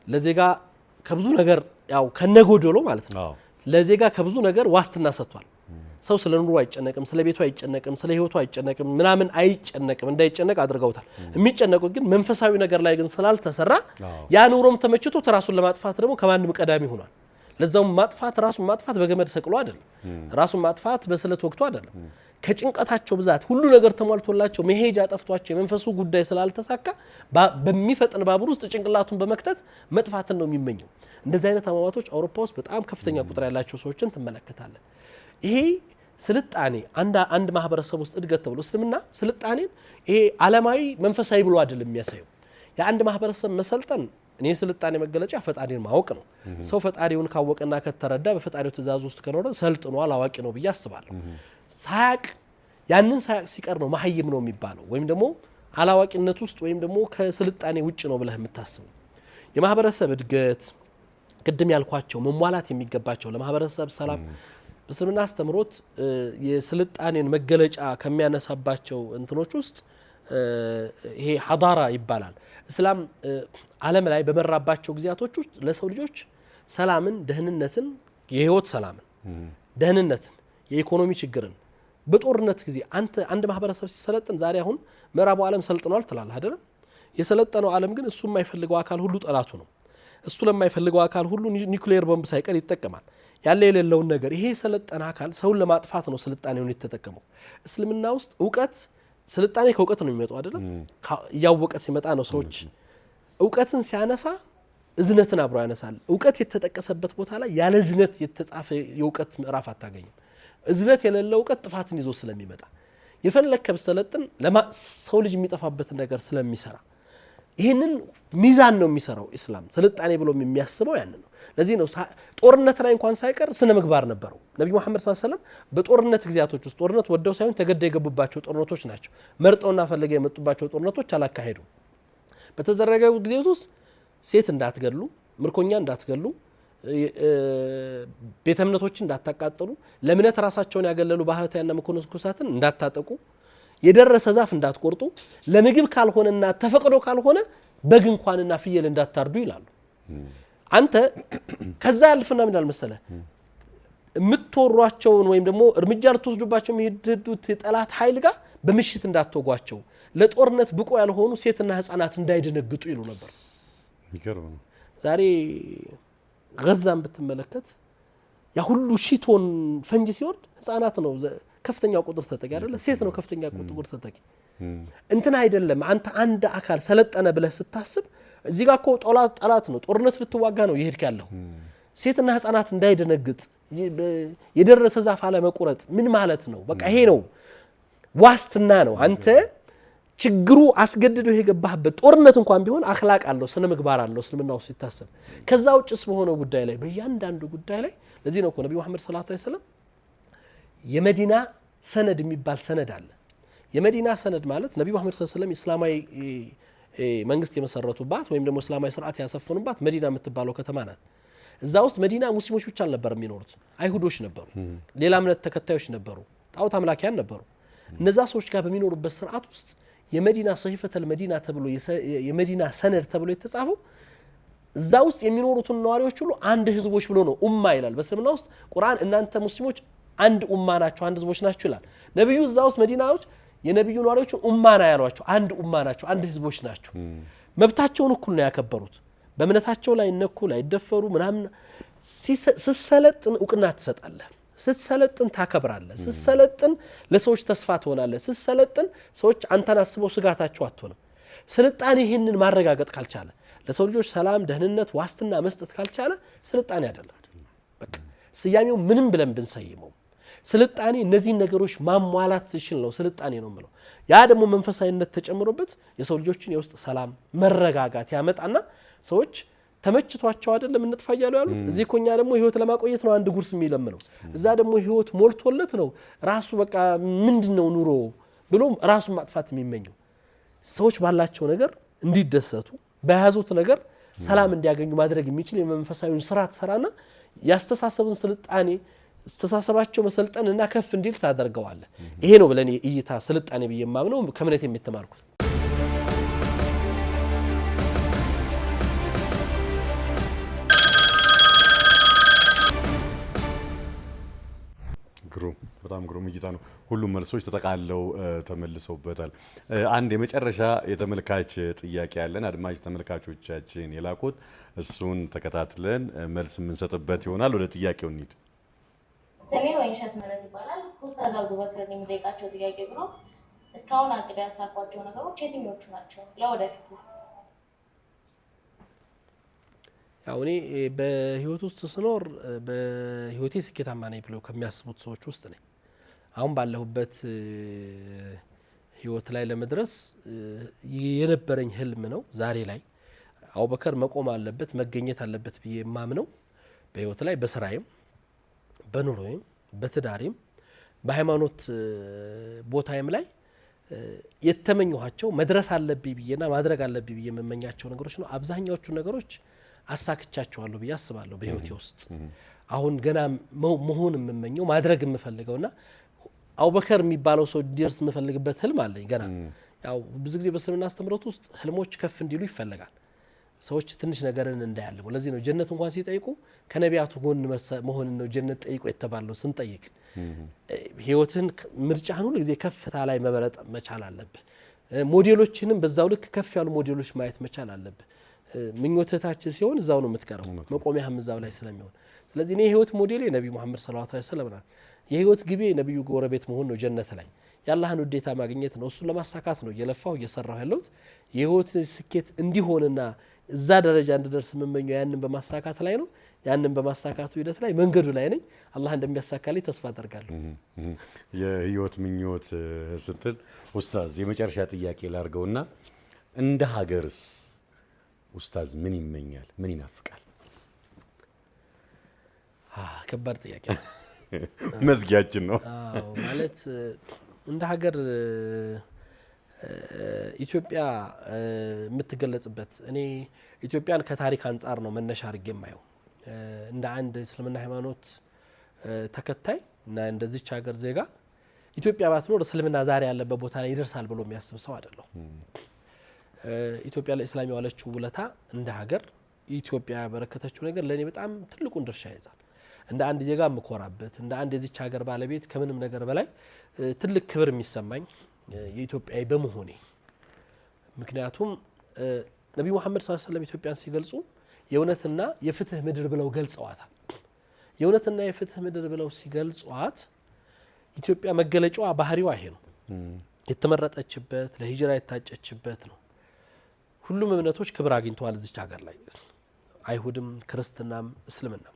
ለዜጋ ከብዙ ነገር ያው ከነጎዶሎ ማለት ነው ለዜጋ ከብዙ ነገር ዋስትና ሰጥቷል ሰው ስለ ኑሮ አይጨነቅም ስለ ቤቱ አይጨነቅም ስለ ህይወቱ አይጨነቅም ምናምን አይጨነቅም እንዳይጨነቅ አድርገውታል የሚጨነቁት ግን መንፈሳዊ ነገር ላይ ግን ስላልተሰራ ያ ኑሮም ተመችቶ ተራሱን ለማጥፋት ደግሞ ከማንም ቀዳሚ ሆኗል ለዛውም ማጥፋት ራሱን ማጥፋት በገመድ ሰቅሎ አይደለም ራሱን ማጥፋት በስለት ወቅቱ አይደለም ከጭንቀታቸው ብዛት ሁሉ ነገር ተሟልቶላቸው መሄጃ ጠፍቷቸው የመንፈሱ ጉዳይ ስላልተሳካ በሚፈጥን ባቡር ውስጥ ጭንቅላቱን በመክተት መጥፋትን ነው የሚመኘው እንደዚህ አይነት አማማቶች አውሮፓ ውስጥ በጣም ከፍተኛ ቁጥር ያላቸው ሰዎችን ትመለከታለህ ይሄ ስልጣኔ አንድ ማህበረሰብ ውስጥ እድገት ተብሎ እስልምና ስልጣኔን ይሄ ዓለማዊ መንፈሳዊ ብሎ አይደለም የሚያሳየው የአንድ ማህበረሰብ መሰልጠን እኔ ስልጣኔ መገለጫ ፈጣሪን ማወቅ ነው ሰው ፈጣሪውን ካወቀና ከተረዳ በፈጣሪው ትእዛዝ ውስጥ ከኖረ ሰልጥኗል አዋቂ ነው ብዬ አስባለሁ ሳያቅ ያንን ሳያቅ ሲቀር ነው መሐይም ነው የሚባለው ወይም ደግሞ አላዋቂነት ውስጥ ወይም ደግሞ ከስልጣኔ ውጭ ነው ብለህ የምታስበው የማህበረሰብ እድገት ቅድም ያልኳቸው መሟላት የሚገባቸው ለማህበረሰብ ሰላም በእስልምና አስተምሮት የስልጣኔን መገለጫ ከሚያነሳባቸው እንትኖች ውስጥ ይሄ ሐዳራ ይባላል እስላም ዓለም ላይ በመራባቸው ጊዜያቶች ውስጥ ለሰው ልጆች ሰላምን ደህንነትን የህይወት ሰላምን ደህንነትን የኢኮኖሚ ችግርን በጦርነት ጊዜ አንድ ማህበረሰብ ሲሰለጥን ዛሬ አሁን ምዕራቡ ዓለም ሰልጥኗል ትላለህ አይደል የሰለጠነው ዓለም ግን እሱ የማይፈልገው አካል ሁሉ ጠላቱ ነው እሱ ለማይፈልገው አካል ሁሉ ኒውክሌር ቦምብ ሳይቀር ይተከማል ያለ የሌለውን ነገር ይሄ ሰለጠነ አካል ሰውን ለማጥፋት ነው ስልጣኔውን የተጠቀመው እስልምና ውስጥ ዕውቀት ስልጣኔ ከዕውቀት ነው የሚመጣው አይደል ያወቀ ሲመጣ ነው ሰዎች ዕውቀትን ሲያነሳ እዝነትን አብሮ ያነሳል ዕውቀት የተጠቀሰበት ቦታ ላይ ያለ እዝነት የተጻፈ የዕውቀት ምዕራፍ አታገኝም እዝነት የሌለው ዕውቀት ጥፋትን ይዞ ስለሚመጣ የፈለከ በሰለጥን ሰው ልጅ የሚጠፋበት ነገር ስለሚሰራ ይሄንን ሚዛን ነው የሚሰራው እስላም ስልጣኔ ብሎ የሚያስበው ያንን ነው ለዚህ ነው ጦርነት ላይ እንኳን ሳይቀር ስነ ምግባር ነበረው ነብዩ መሐመድ ሰለላሁ ዐለይሂ ወሰለም በጦርነት ግዚያቶች ውስጥ ጦርነት ወደው ሳይሆን ተገደው የገቡባቸው ጦርነቶች ናቸው መርጠውና ፈልገው የመጡባቸው ጦርነቶች አላካሄዱ በተደረገው ግዚያት ውስጥ ሴት እንዳትገሉ ምርኮኛ እንዳትገሉ ቤተ እምነቶችን እንዳታቃጥሉ ለምነት ራሳቸውን ያገለሉ ባህታውያንና መነኮሳትን እንዳታጠቁ የደረሰ ዛፍ እንዳትቆርጡ ለምግብ ካልሆነና ተፈቅዶ ካልሆነ በግ እንኳንና ፍየል እንዳታርዱ ይላሉ አንተ ከዛ ያልፍና ምን አልመሰለ የምትወሯቸውን ወይም ደግሞ እርምጃ ልትወስዱባቸው የሚሄዱት የጠላት ኃይል ጋር በምሽት እንዳትወጓቸው ለጦርነት ብቁ ያልሆኑ ሴትና ህፃናት እንዳይደነግጡ ይሉ ነበር ይገርም ዛሬ ጋዛን ብትመለከት ያ ሁሉ ሺቶን ፈንጂ ሲወርድ ህፃናት ነው ከፍተኛው ቁጥር ተጠቂ አይደለ ሴት ነው ከፍተኛ ቁጥር ተጠቂ እንትና አይደለም አንተ አንድ አካል ሰለጠነ ብለህ ስታስብ እዚህ ጋር እኮ ጠላት ነው ጦርነት ልትዋጋ ነው ይሄድክ ያለው ሴትና ህፃናት እንዳይደነግጥ የደረሰ ዛፍ አለ መቁረጥ ምን ማለት ነው በቃ ይሄ ነው ዋስትና ነው አንተ ችግሩ አስገድዶ የገባህበት ጦርነት እንኳን ቢሆን አخلاቅ አለው ስነ ምግባር አለው እስልምናው ሲታሰብ ከዛ ውጭስ በሆነ ጉዳይ ላይ በእያንዳንዱ ጉዳይ ላይ ለዚህ ነው እኮ ነብዩ መሐመድ ሰለላሁ ዐለይሂ ወሰለም የመዲና ሰነድ የሚባል ሰነድ አለ የመዲና ሰነድ ማለት ነብዩ መሐመድ ሰለላሁ ዐለይሂ ወሰለም እስላማዊ መንግስት የመሰረቱባት ወይም ደግሞ እስላማዊ ስርዓት ያሰፈኑባት መዲና የምትባለው ከተማ ናት እዛ ውስጥ መዲና ሙስሊሞች ብቻ አልነበረም የሚኖሩት አይሁዶች ነበሩ ሌላ እምነት ተከታዮች ነበሩ ጣዖት አምላኪያን ነበሩ እነዛ ሰዎች ጋር በሚኖሩበት ስርዓት ውስጥ የመዲና ሰሂፈተል መዲና ተብሎ የመዲና ሰነድ ተብሎ የተጻፈው እዛ ውስጥ የሚኖሩትን ነዋሪዎች ሁሉ አንድ ህዝቦች ብሎ ነው ኡማ ይላል በእስልምና ውስጥ ቁርአን እናንተ ሙስሊሞች አንድ ኡማ ናችሁ አንድ ህዝቦች ናችሁ ይላል ነብዩ እዛ ውስጥ መዲናዎች የነብዩ ነዋሪዎች ኡማ ና ያሏቸው አንድ ኡማ ናቸው አንድ ህዝቦች ናቸው መብታቸውን እኩል ነው ያከበሩት በእምነታቸው ላይ እነኩ ላይ ደፈሩ ምናምን ሲሰለጥን ዕውቅና ትሰጣለህ ስትሰለጥን ታከብራለህ ስትሰለጥን ለሰዎች ተስፋ ትሆናለህ ስትሰለጥን ሰዎች አንተን አስበው ስጋታቸው አትሆንም ስልጣኔ ይሄንን ማረጋገጥ ካልቻለ ለሰው ልጆች ሰላም ደህንነት ዋስትና መስጠት ካልቻለ ስልጣኔ አይደለም በቃ ስያሜው ምንም ብለን ብንሰይመው ስልጣኔ እነዚህን ነገሮች ማሟላት ሲችል ነው ስልጣኔ ነው የምለው። ያ ደግሞ መንፈሳዊነት ተጨምሮበት የሰው ልጆችን የውስጥ ሰላም መረጋጋት ያመጣና ሰዎች ተመችቷቸው አይደለም እንጥፋ እያሉ ያሉት እዚህ እኮ እኛ ደግሞ ህይወት ለማቆየት ነው አንድ ጉርስ የሚለምነው እዛ ደግሞ ህይወት ሞልቶለት ነው ራሱ በቃ ምንድነው ኑሮ ብሎ ራሱን ማጥፋት የሚመኘው። ሰዎች ባላቸው ነገር እንዲደሰቱ በያዙት ነገር ሰላም እንዲያገኙ ማድረግ የሚችል የመንፈሳዊውን ስራ ተሰራና ያስተሳሰቡን ስልጣኔ አስተሳሰባቸው መሰልጠንና ከፍ እንዲል ታደርገዋለ። ይሄ ነው ብለን እይታ ስልጣኔ በየማምነው ከመነት የሚተማርኩት። በጣም ግሩም እይታ ነው። ሁሉም መልሶች ተጠቃለው ተመልሰውበታል። አንድ የመጨረሻ የተመልካች ጥያቄ ያለን አድማጭ ተመልካቾቻችን የላኩት እሱን ተከታትለን መልስ የምንሰጥበት ይሆናል። ወደ ጥያቄው እንሂድ። ስሜ ወይንሸት መረብ ይባላል። ኡስታዝ አቡበክርን የሚጠይቃቸው ጥያቄ ብሎ እስካሁን አቅደው ያሳኳቸው ነገሮች የትኞቹ ናቸው? ለወደፊትስ? ያው እኔ በህይወት ውስጥ ስኖር በህይወቴ ስኬታማ ነኝ ብለው ከሚያስቡት ሰዎች ውስጥ ነኝ። አሁን ባለሁበት ህይወት ላይ ለመድረስ የነበረኝ ህልም ነው ዛሬ ላይ አቡበከር መቆም አለበት መገኘት አለበት ብዬ የማምነው በህይወት ላይ በስራዬም በኑሮዬም በትዳሬም በሃይማኖት ቦታዬም ላይ የተመኘኋቸው መድረስ አለብኝ ብዬና ማድረግ አለብኝ ብዬ የምመኛቸው ነገሮች ነው። አብዛኛዎቹ ነገሮች አሳክቻቸዋለሁ ብዬ አስባለሁ በህይወቴ ውስጥ። አሁን ገና መሆን የምመኘው ማድረግ የምፈልገውና አቡበከር የሚባለው ሰው እንዲደርስ የምፈልግበት ህልም አለኝ ገና። ያው ብዙ ጊዜ በእስልምና አስተምህሮት ውስጥ ህልሞች ከፍ እንዲሉ ይፈልጋል። ሰዎች ትንሽ ነገርን እንዳያልሙ። ለዚህ ነው ጀነት እንኳን ሲጠይቁ ከነቢያቱ ጎን መሆን ነው ጀነት ጠይቁ የተባለው ስንጠይቅ። ህይወትን ምርጫህን ሁሉ ጊዜ ከፍታ ላይ መበረጥ መቻል አለብህ። ሞዴሎችንም በዛው ልክ ከፍ ያሉ ሞዴሎች ማየት መቻል አለብህ። ምኞታችን ሲሆን እዛው ነው የምትቀረው መቆሚያህም እዛው ላይ ስለሚሆን። ስለዚህ እኔ የህይወት ሞዴሌ ነብዩ መሐመድ ሰለላሁ ዐለይሂ ወሰለም ነው። የህይወት ግቤ ነብዩ ጎረቤት መሆን ነው ጀነት ላይ ያላህን ውዴታ ማግኘት ነው። እሱን ለማሳካት ነው እየለፋው እየሰራው ያለሁት። የህይወት ስኬት እንዲሆንና እዛ ደረጃ እንድደርስ የምመኘው ያንን በማሳካት ላይ ነው። ያንን በማሳካቱ ሂደት ላይ መንገዱ ላይ ነኝ። አላህ እንደሚያሳካልኝ ተስፋ አደርጋለሁ። የህይወት ምኞት ስትል ኡስታዝ የመጨረሻ ጥያቄ ላርገውና እንደ ሀገርስ ኡስታዝ ምን ይመኛል? ምን ይናፍቃል? ከባድ ጥያቄ ነው። መዝጊያችን ነው። አዎ ማለት እንደ ሀገር ኢትዮጵያ የምትገለጽበት እኔ ኢትዮጵያን ከታሪክ አንጻር ነው መነሻ አድርጌ የማየው። እንደ አንድ እስልምና ሃይማኖት ተከታይ እና እንደዚች ሀገር ዜጋ ኢትዮጵያ ባትኖር እስልምና ዛሬ ያለበት ቦታ ላይ ይደርሳል ብሎ የሚያስብ ሰው አይደለም። ኢትዮጵያ ለእስላም ያለችው ውለታ እንደ ሀገር ኢትዮጵያ ያበረከተችው ነገር ለኔ በጣም ትልቁን ድርሻ ይዛል። እንደ አንድ ዜጋ መኮራበት እንደ አንድ የዚች ሀገር ባለቤት ከምንም ነገር በላይ ትልቅ ክብር የሚሰማኝ የኢትዮጵያዊ በመሆኔ። ምክንያቱም ነብዩ መሐመድ ሰለላሁ ዐለይሂ ወሰለም ኢትዮጵያን ሲገልጹ የእውነትና የፍትህ ምድር ብለው ገልጸዋታል። የእውነትና የፍትህ ምድር ብለው ሲገልጿት ኢትዮጵያ መገለጫዋ ባህሪዋ ይሄ ነው። የተመረጠችበት ለሂጅራ የታጨችበት ነው። ሁሉም እምነቶች ክብር አግኝተዋል እዚች ሀገር ላይ አይሁድም ክርስትናም እስልምናም።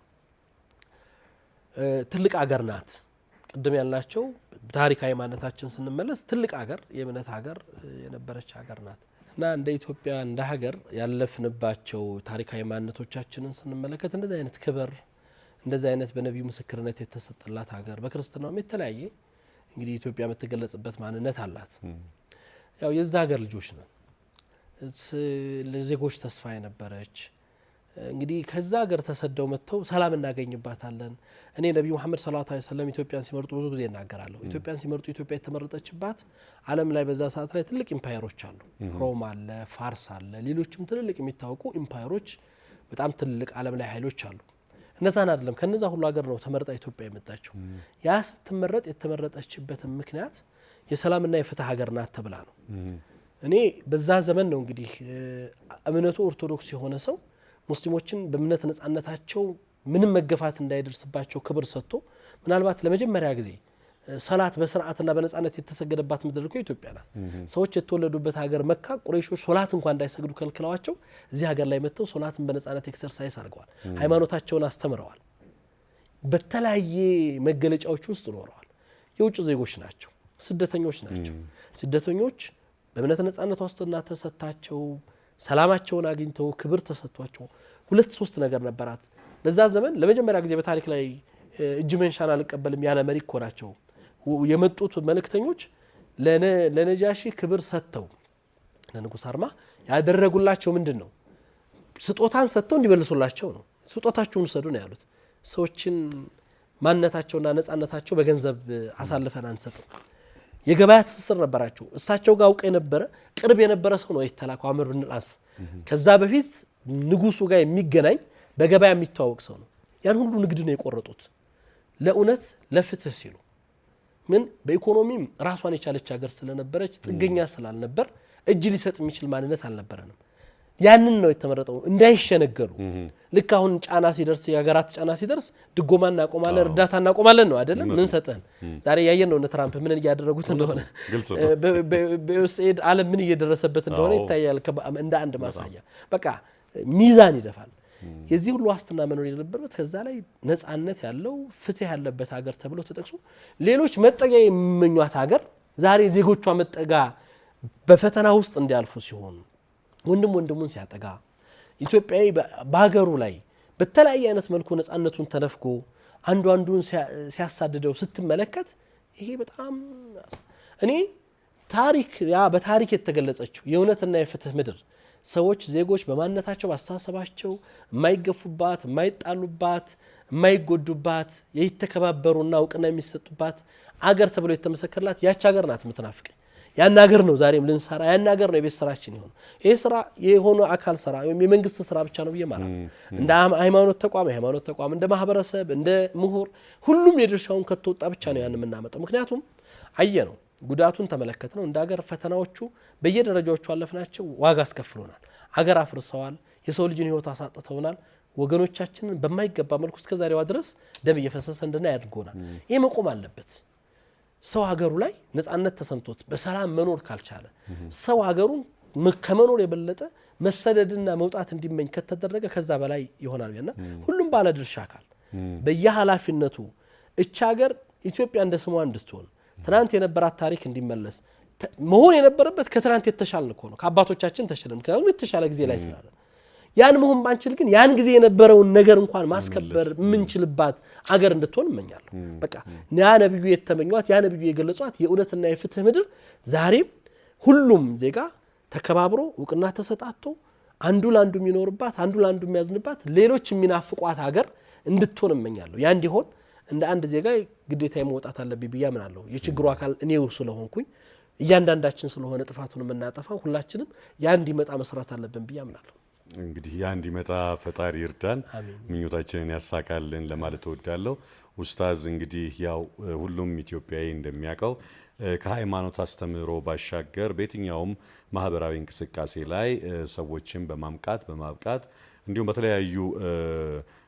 ትልቅ ሀገር ናት። ቅድም ያልናቸው ታሪካዊ ማንነታችን ስንመለስ ትልቅ ሀገር የእምነት ሀገር የነበረች ሀገር ናት እና እንደ ኢትዮጵያ እንደ ሀገር ያለፍንባቸው ታሪካዊ ማንነቶቻችንን ስንመለከት እንደዚህ አይነት ክብር እንደዚህ አይነት በነቢዩ ምስክርነት የተሰጠላት ሀገር በክርስትናውም የተለያየ እንግዲህ ኢትዮጵያ የምትገለጽበት ማንነት አላት። ያው የዛ ሀገር ልጆች ነን። ለዜጎች ተስፋ የነበረች እንግዲህ ከዛ ሀገር ተሰደው መጥተው ሰላም እናገኝባታለን። እኔ ነብዩ መሐመድ ሰለላሁ ዐለይሂ ወሰለም ኢትዮጵያን ሲመርጡ ብዙ ጊዜ እናገራለሁ። ኢትዮጵያን ሲመርጡ ኢትዮጵያ የተመረጠችባት ዓለም ላይ በዛ ሰዓት ላይ ትልቅ ኢምፓየሮች አሉ። ሮም አለ፣ ፋርስ አለ፣ ሌሎችም ትልልቅ የሚታወቁ ኢምፓየሮች በጣም ትልቅ ዓለም ላይ ኃይሎች አሉ። እነዛን አይደለም ከነዛ ሁሉ ሀገር ነው ተመርጣ ኢትዮጵያ የመጣችው። ያ ስትመረጥ የተመረጠችበት ምክንያት የሰላምና የፍትህ ሀገር ናት ተብላ ነው። እኔ በዛ ዘመን ነው እንግዲህ እምነቱ ኦርቶዶክስ የሆነ ሰው ሙስሊሞችን በእምነት ነጻነታቸው ምንም መገፋት እንዳይደርስባቸው ክብር ሰጥቶ ምናልባት ለመጀመሪያ ጊዜ ሰላት በስርዓትና በነጻነት የተሰገደባት ምድር እኮ ኢትዮጵያ ናት። ሰዎች የተወለዱበት ሀገር መካ ቁረይሾች ሶላት እንኳን እንዳይሰግዱ ከልክለዋቸው እዚህ ሀገር ላይ መጥተው ሶላትን በነጻነት ኤክሰርሳይዝ አድርገዋል። ሃይማኖታቸውን አስተምረዋል። በተለያየ መገለጫዎች ውስጥ ኖረዋል። የውጭ ዜጎች ናቸው፣ ስደተኞች ናቸው። ስደተኞች በእምነት ነጻነት ዋስትና ተሰጥታቸው ሰላማቸውን አግኝተው ክብር ተሰጥቷቸው 2-3 ነገር ነበራት። በዛ ዘመን ለመጀመሪያ ጊዜ በታሪክ ላይ እጅ መንሻን አልቀበልም ያለ መሪ እኮ ናቸው የመጡት መልእክተኞች። ለነጃሺ ክብር ሰጥተው ለንጉስ አርማ ያደረጉላቸው ምንድን ነው? ስጦታን ሰጥተው እንዲመልሱላቸው ነው። ስጦታችሁን ውሰዱ ነው ያሉት። ሰዎችን ማንነታቸውና ነጻነታቸው በገንዘብ አሳልፈን አንሰጥም። የገበያ ትስስር ነበራቸው። እሳቸው ጋር አውቀ የነበረ ቅርብ የነበረ ሰው ነው የተላከው አምር ብን አልዓስ። ከዛ በፊት ንጉሱ ጋር የሚገናኝ በገበያ የሚተዋወቅ ሰው ነው። ያን ሁሉ ንግድ ነው የቆረጡት ለእውነት ለፍትህ ሲሉ። ምን በኢኮኖሚም ራሷን የቻለች ሀገር ስለነበረች ጥገኛ ስላልነበር እጅ ሊሰጥ የሚችል ማንነት አልነበረንም። ያንን ነው የተመረጠው እንዳይሸነገሉ። ልክ አሁን ጫና ሲደርስ የሀገራት ጫና ሲደርስ ድጎማ እናቆማለን፣ እርዳታ እናቆማለን ነው አይደለም? ምን ሰጠን? ዛሬ ያየን ነው እነ ትራምፕ ምን እያደረጉት እንደሆነ በዩኤስኤድ ዓለም ምን እየደረሰበት እንደሆነ ይታያል። እንደ አንድ ማሳያ በቃ ሚዛን ይደፋል። የዚህ ሁሉ ዋስትና መኖር የነበረበት ከዛ ላይ ነጻነት ያለው ፍትህ ያለበት ሀገር ተብሎ ተጠቅሶ ሌሎች መጠጊያ የሚመኟት ሀገር ዛሬ ዜጎቿ መጠጋ በፈተና ውስጥ እንዲያልፉ ሲሆን ወንድም ወንድሙን ሲያጠጋ ኢትዮጵያዊ በሀገሩ ላይ በተለያየ አይነት መልኩ ነጻነቱን ተነፍጎ አንዱ አንዱን ሲያሳድደው ስትመለከት ይሄ በጣም እኔ ታሪክ በታሪክ የተገለጸችው የእውነትና የፍትህ ምድር ሰዎች ዜጎች በማንነታቸው ባስተሳሰባቸው የማይገፉባት የማይጣሉባት የማይጎዱባት የተከባበሩና እውቅና የሚሰጡባት አገር ተብሎ የተመሰከረላት ያች ሀገር ናት የምትናፍቀኝ። ያን ሀገር ነው ዛሬም ልንሰራ ያን ሀገር ነው የቤት ስራችን ይሆን። ይሄ ስራ የሆነ አካል ስራ ወይም የመንግስት ስራ ብቻ ነው ብዬ ማለት ነው። እንደ ሃይማኖት ተቋም እንደ ማህበረሰብ እንደ ምሁር ሁሉም የድርሻውን ከተወጣ ብቻ ነው ያን የምናመጣው። ምክንያቱም አየ ነው ጉዳቱን ተመለከት ነው እንደ ሀገር ፈተናዎቹ በየደረጃዎቹ አለፍናቸው ዋጋ አስከፍሎናል። ሀገር አፍርሰዋል። የሰው ልጅን ህይወት አሳጥተውናል። ወገኖቻችንን በማይገባ መልኩ እስከ ዛሬዋ ድረስ ደም እየፈሰሰ እንድናይ አድርጎናል። ይሄ መቆም አለበት። ሰው ሀገሩ ላይ ነጻነት ተሰምቶት በሰላም መኖር ካልቻለ ሰው ሀገሩን ከመኖር የበለጠ መሰደድና መውጣት እንዲመኝ ከተደረገ ከዛ በላይ ይሆናል። እና ሁሉም ባለ ድርሻ አካል በየኃላፊነቱ እቻ ሀገር ኢትዮጵያ እንደ ስሟ እንድትሆን ትናንት የነበራት ታሪክ እንዲመለስ መሆን የነበረበት ከትናንት የተሻለ ነው። ከአባቶቻችን ተሽለን ምክንያቱም የተሻለ ጊዜ ላይ ስላለ ያን መሆን ባንችል ግን ያን ጊዜ የነበረውን ነገር እንኳን ማስከበር የምንችልባት አገር እንድትሆን እመኛለሁ። በቃ ያ ነብዩ የተመኟት ያ ነብዩ የገለጿት የእውነትና የፍትህ ምድር ዛሬም ሁሉም ዜጋ ተከባብሮ እውቅና ተሰጣጥቶ አንዱ ላንዱ የሚኖርባት አንዱ ላንዱ የሚያዝንባት ሌሎች የሚናፍቋት ሀገር እንድትሆን እመኛለሁ። ያ እንዲሆን እንደ አንድ ዜጋ ግዴታ መውጣት አለብኝ ብዬ አምናለሁ። የችግሩ አካል እኔው ስለሆንኩኝ እያንዳንዳችን ስለሆነ ጥፋቱን የምናጠፋው ሁላችንም ያ እንዲመጣ መስራት አለብን ብዬ አምናለሁ። እንግዲህ ያ እንዲመጣ ፈጣሪ ይርዳን፣ ምኞታችንን ያሳካልን ለማለት እወዳለሁ። ኡስታዝ እንግዲህ ያው ሁሉም ኢትዮጵያዊ እንደሚያውቀው ከሃይማኖት አስተምህሮ ባሻገር በየትኛውም ማህበራዊ እንቅስቃሴ ላይ ሰዎችን በማብቃት እንዲሁም በተለያዩ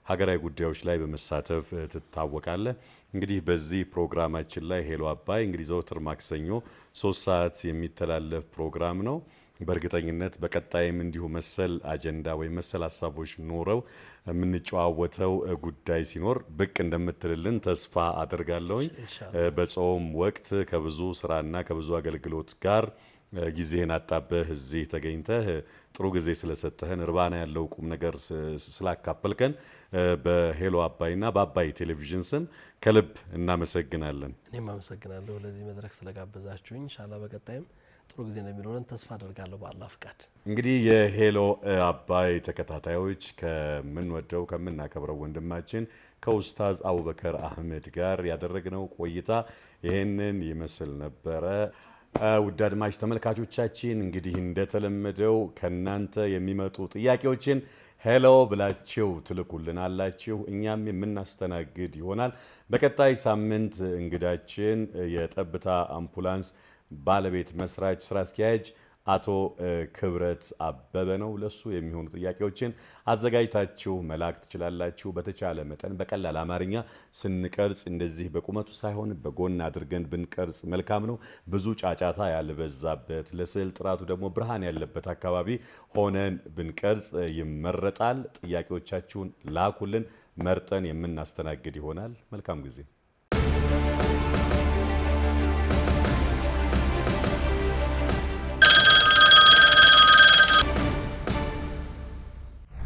ሀገራዊ ጉዳዮች ላይ በመሳተፍ ትታወቃለህ። እንግዲህ በዚህ ፕሮግራማችን ላይ ሄሎ አባይ እንግዲህ ዘወትር ማክሰኞ 3 ሰዓት የሚተላለፍ ፕሮግራም ነው። በእርግጠኝነት በቀጣይም እንዲሁ መሰል አጀንዳ ወይም መሰል ሀሳቦች ኖረው የምንጨዋወተው ጉዳይ ሲኖር ብቅ እንደምትልልን ተስፋ አደርጋለሁኝ። በጾም ወቅት ከብዙ ስራና ከብዙ አገልግሎት ጋር ጊዜህን አጣበህ እዚህ ተገኝተህ ጥሩ ጊዜ ስለሰጠህን እርባና ያለው ቁም ነገር ስላካፈልከን በሄሎ አባይና በአባይ ቴሌቪዥን ስም ከልብ እናመሰግናለን። እኔም አመሰግናለሁ ለዚህ መድረክ ስለጋበዛችሁኝ። ኢንሻአላህ በቀጣይም ጥሩ ጊዜ እንደሚኖረን ተስፋ አደርጋለሁ በአላህ ፍቃድ። እንግዲህ የሄሎ አባይ ተከታታዮች ከምንወደው ከምናከብረው ወንድማችን ከኡስታዝ አቡበከር አህመድ ጋር ያደረግነው ቆይታ ይህንን ይመስል ነበረ። ውድ አድማጭ ተመልካቾቻችን እንግዲህ እንደተለመደው ከናንተ የሚመጡ ጥያቄዎችን ሄሎ ብላችሁ ትልኩልናላችሁ፣ እኛም የምናስተናግድ ይሆናል። በቀጣይ ሳምንት እንግዳችን የጠብታ አምቡላንስ ባለቤት መስራች ስራ አስኪያጅ አቶ ክብረት አበበ ነው። ለሱ የሚሆኑ ጥያቄዎችን አዘጋጅታችሁ መላክ ትችላላችሁ። በተቻለ መጠን በቀላል አማርኛ ስንቀርጽ እንደዚህ በቁመቱ ሳይሆን በጎን አድርገን ብንቀርጽ መልካም ነው። ብዙ ጫጫታ ያልበዛበት ለስዕል ጥራቱ ደግሞ ብርሃን ያለበት አካባቢ ሆነን ብንቀርጽ ይመረጣል። ጥያቄዎቻችሁን ላኩልን፣ መርጠን የምናስተናግድ ይሆናል። መልካም ጊዜ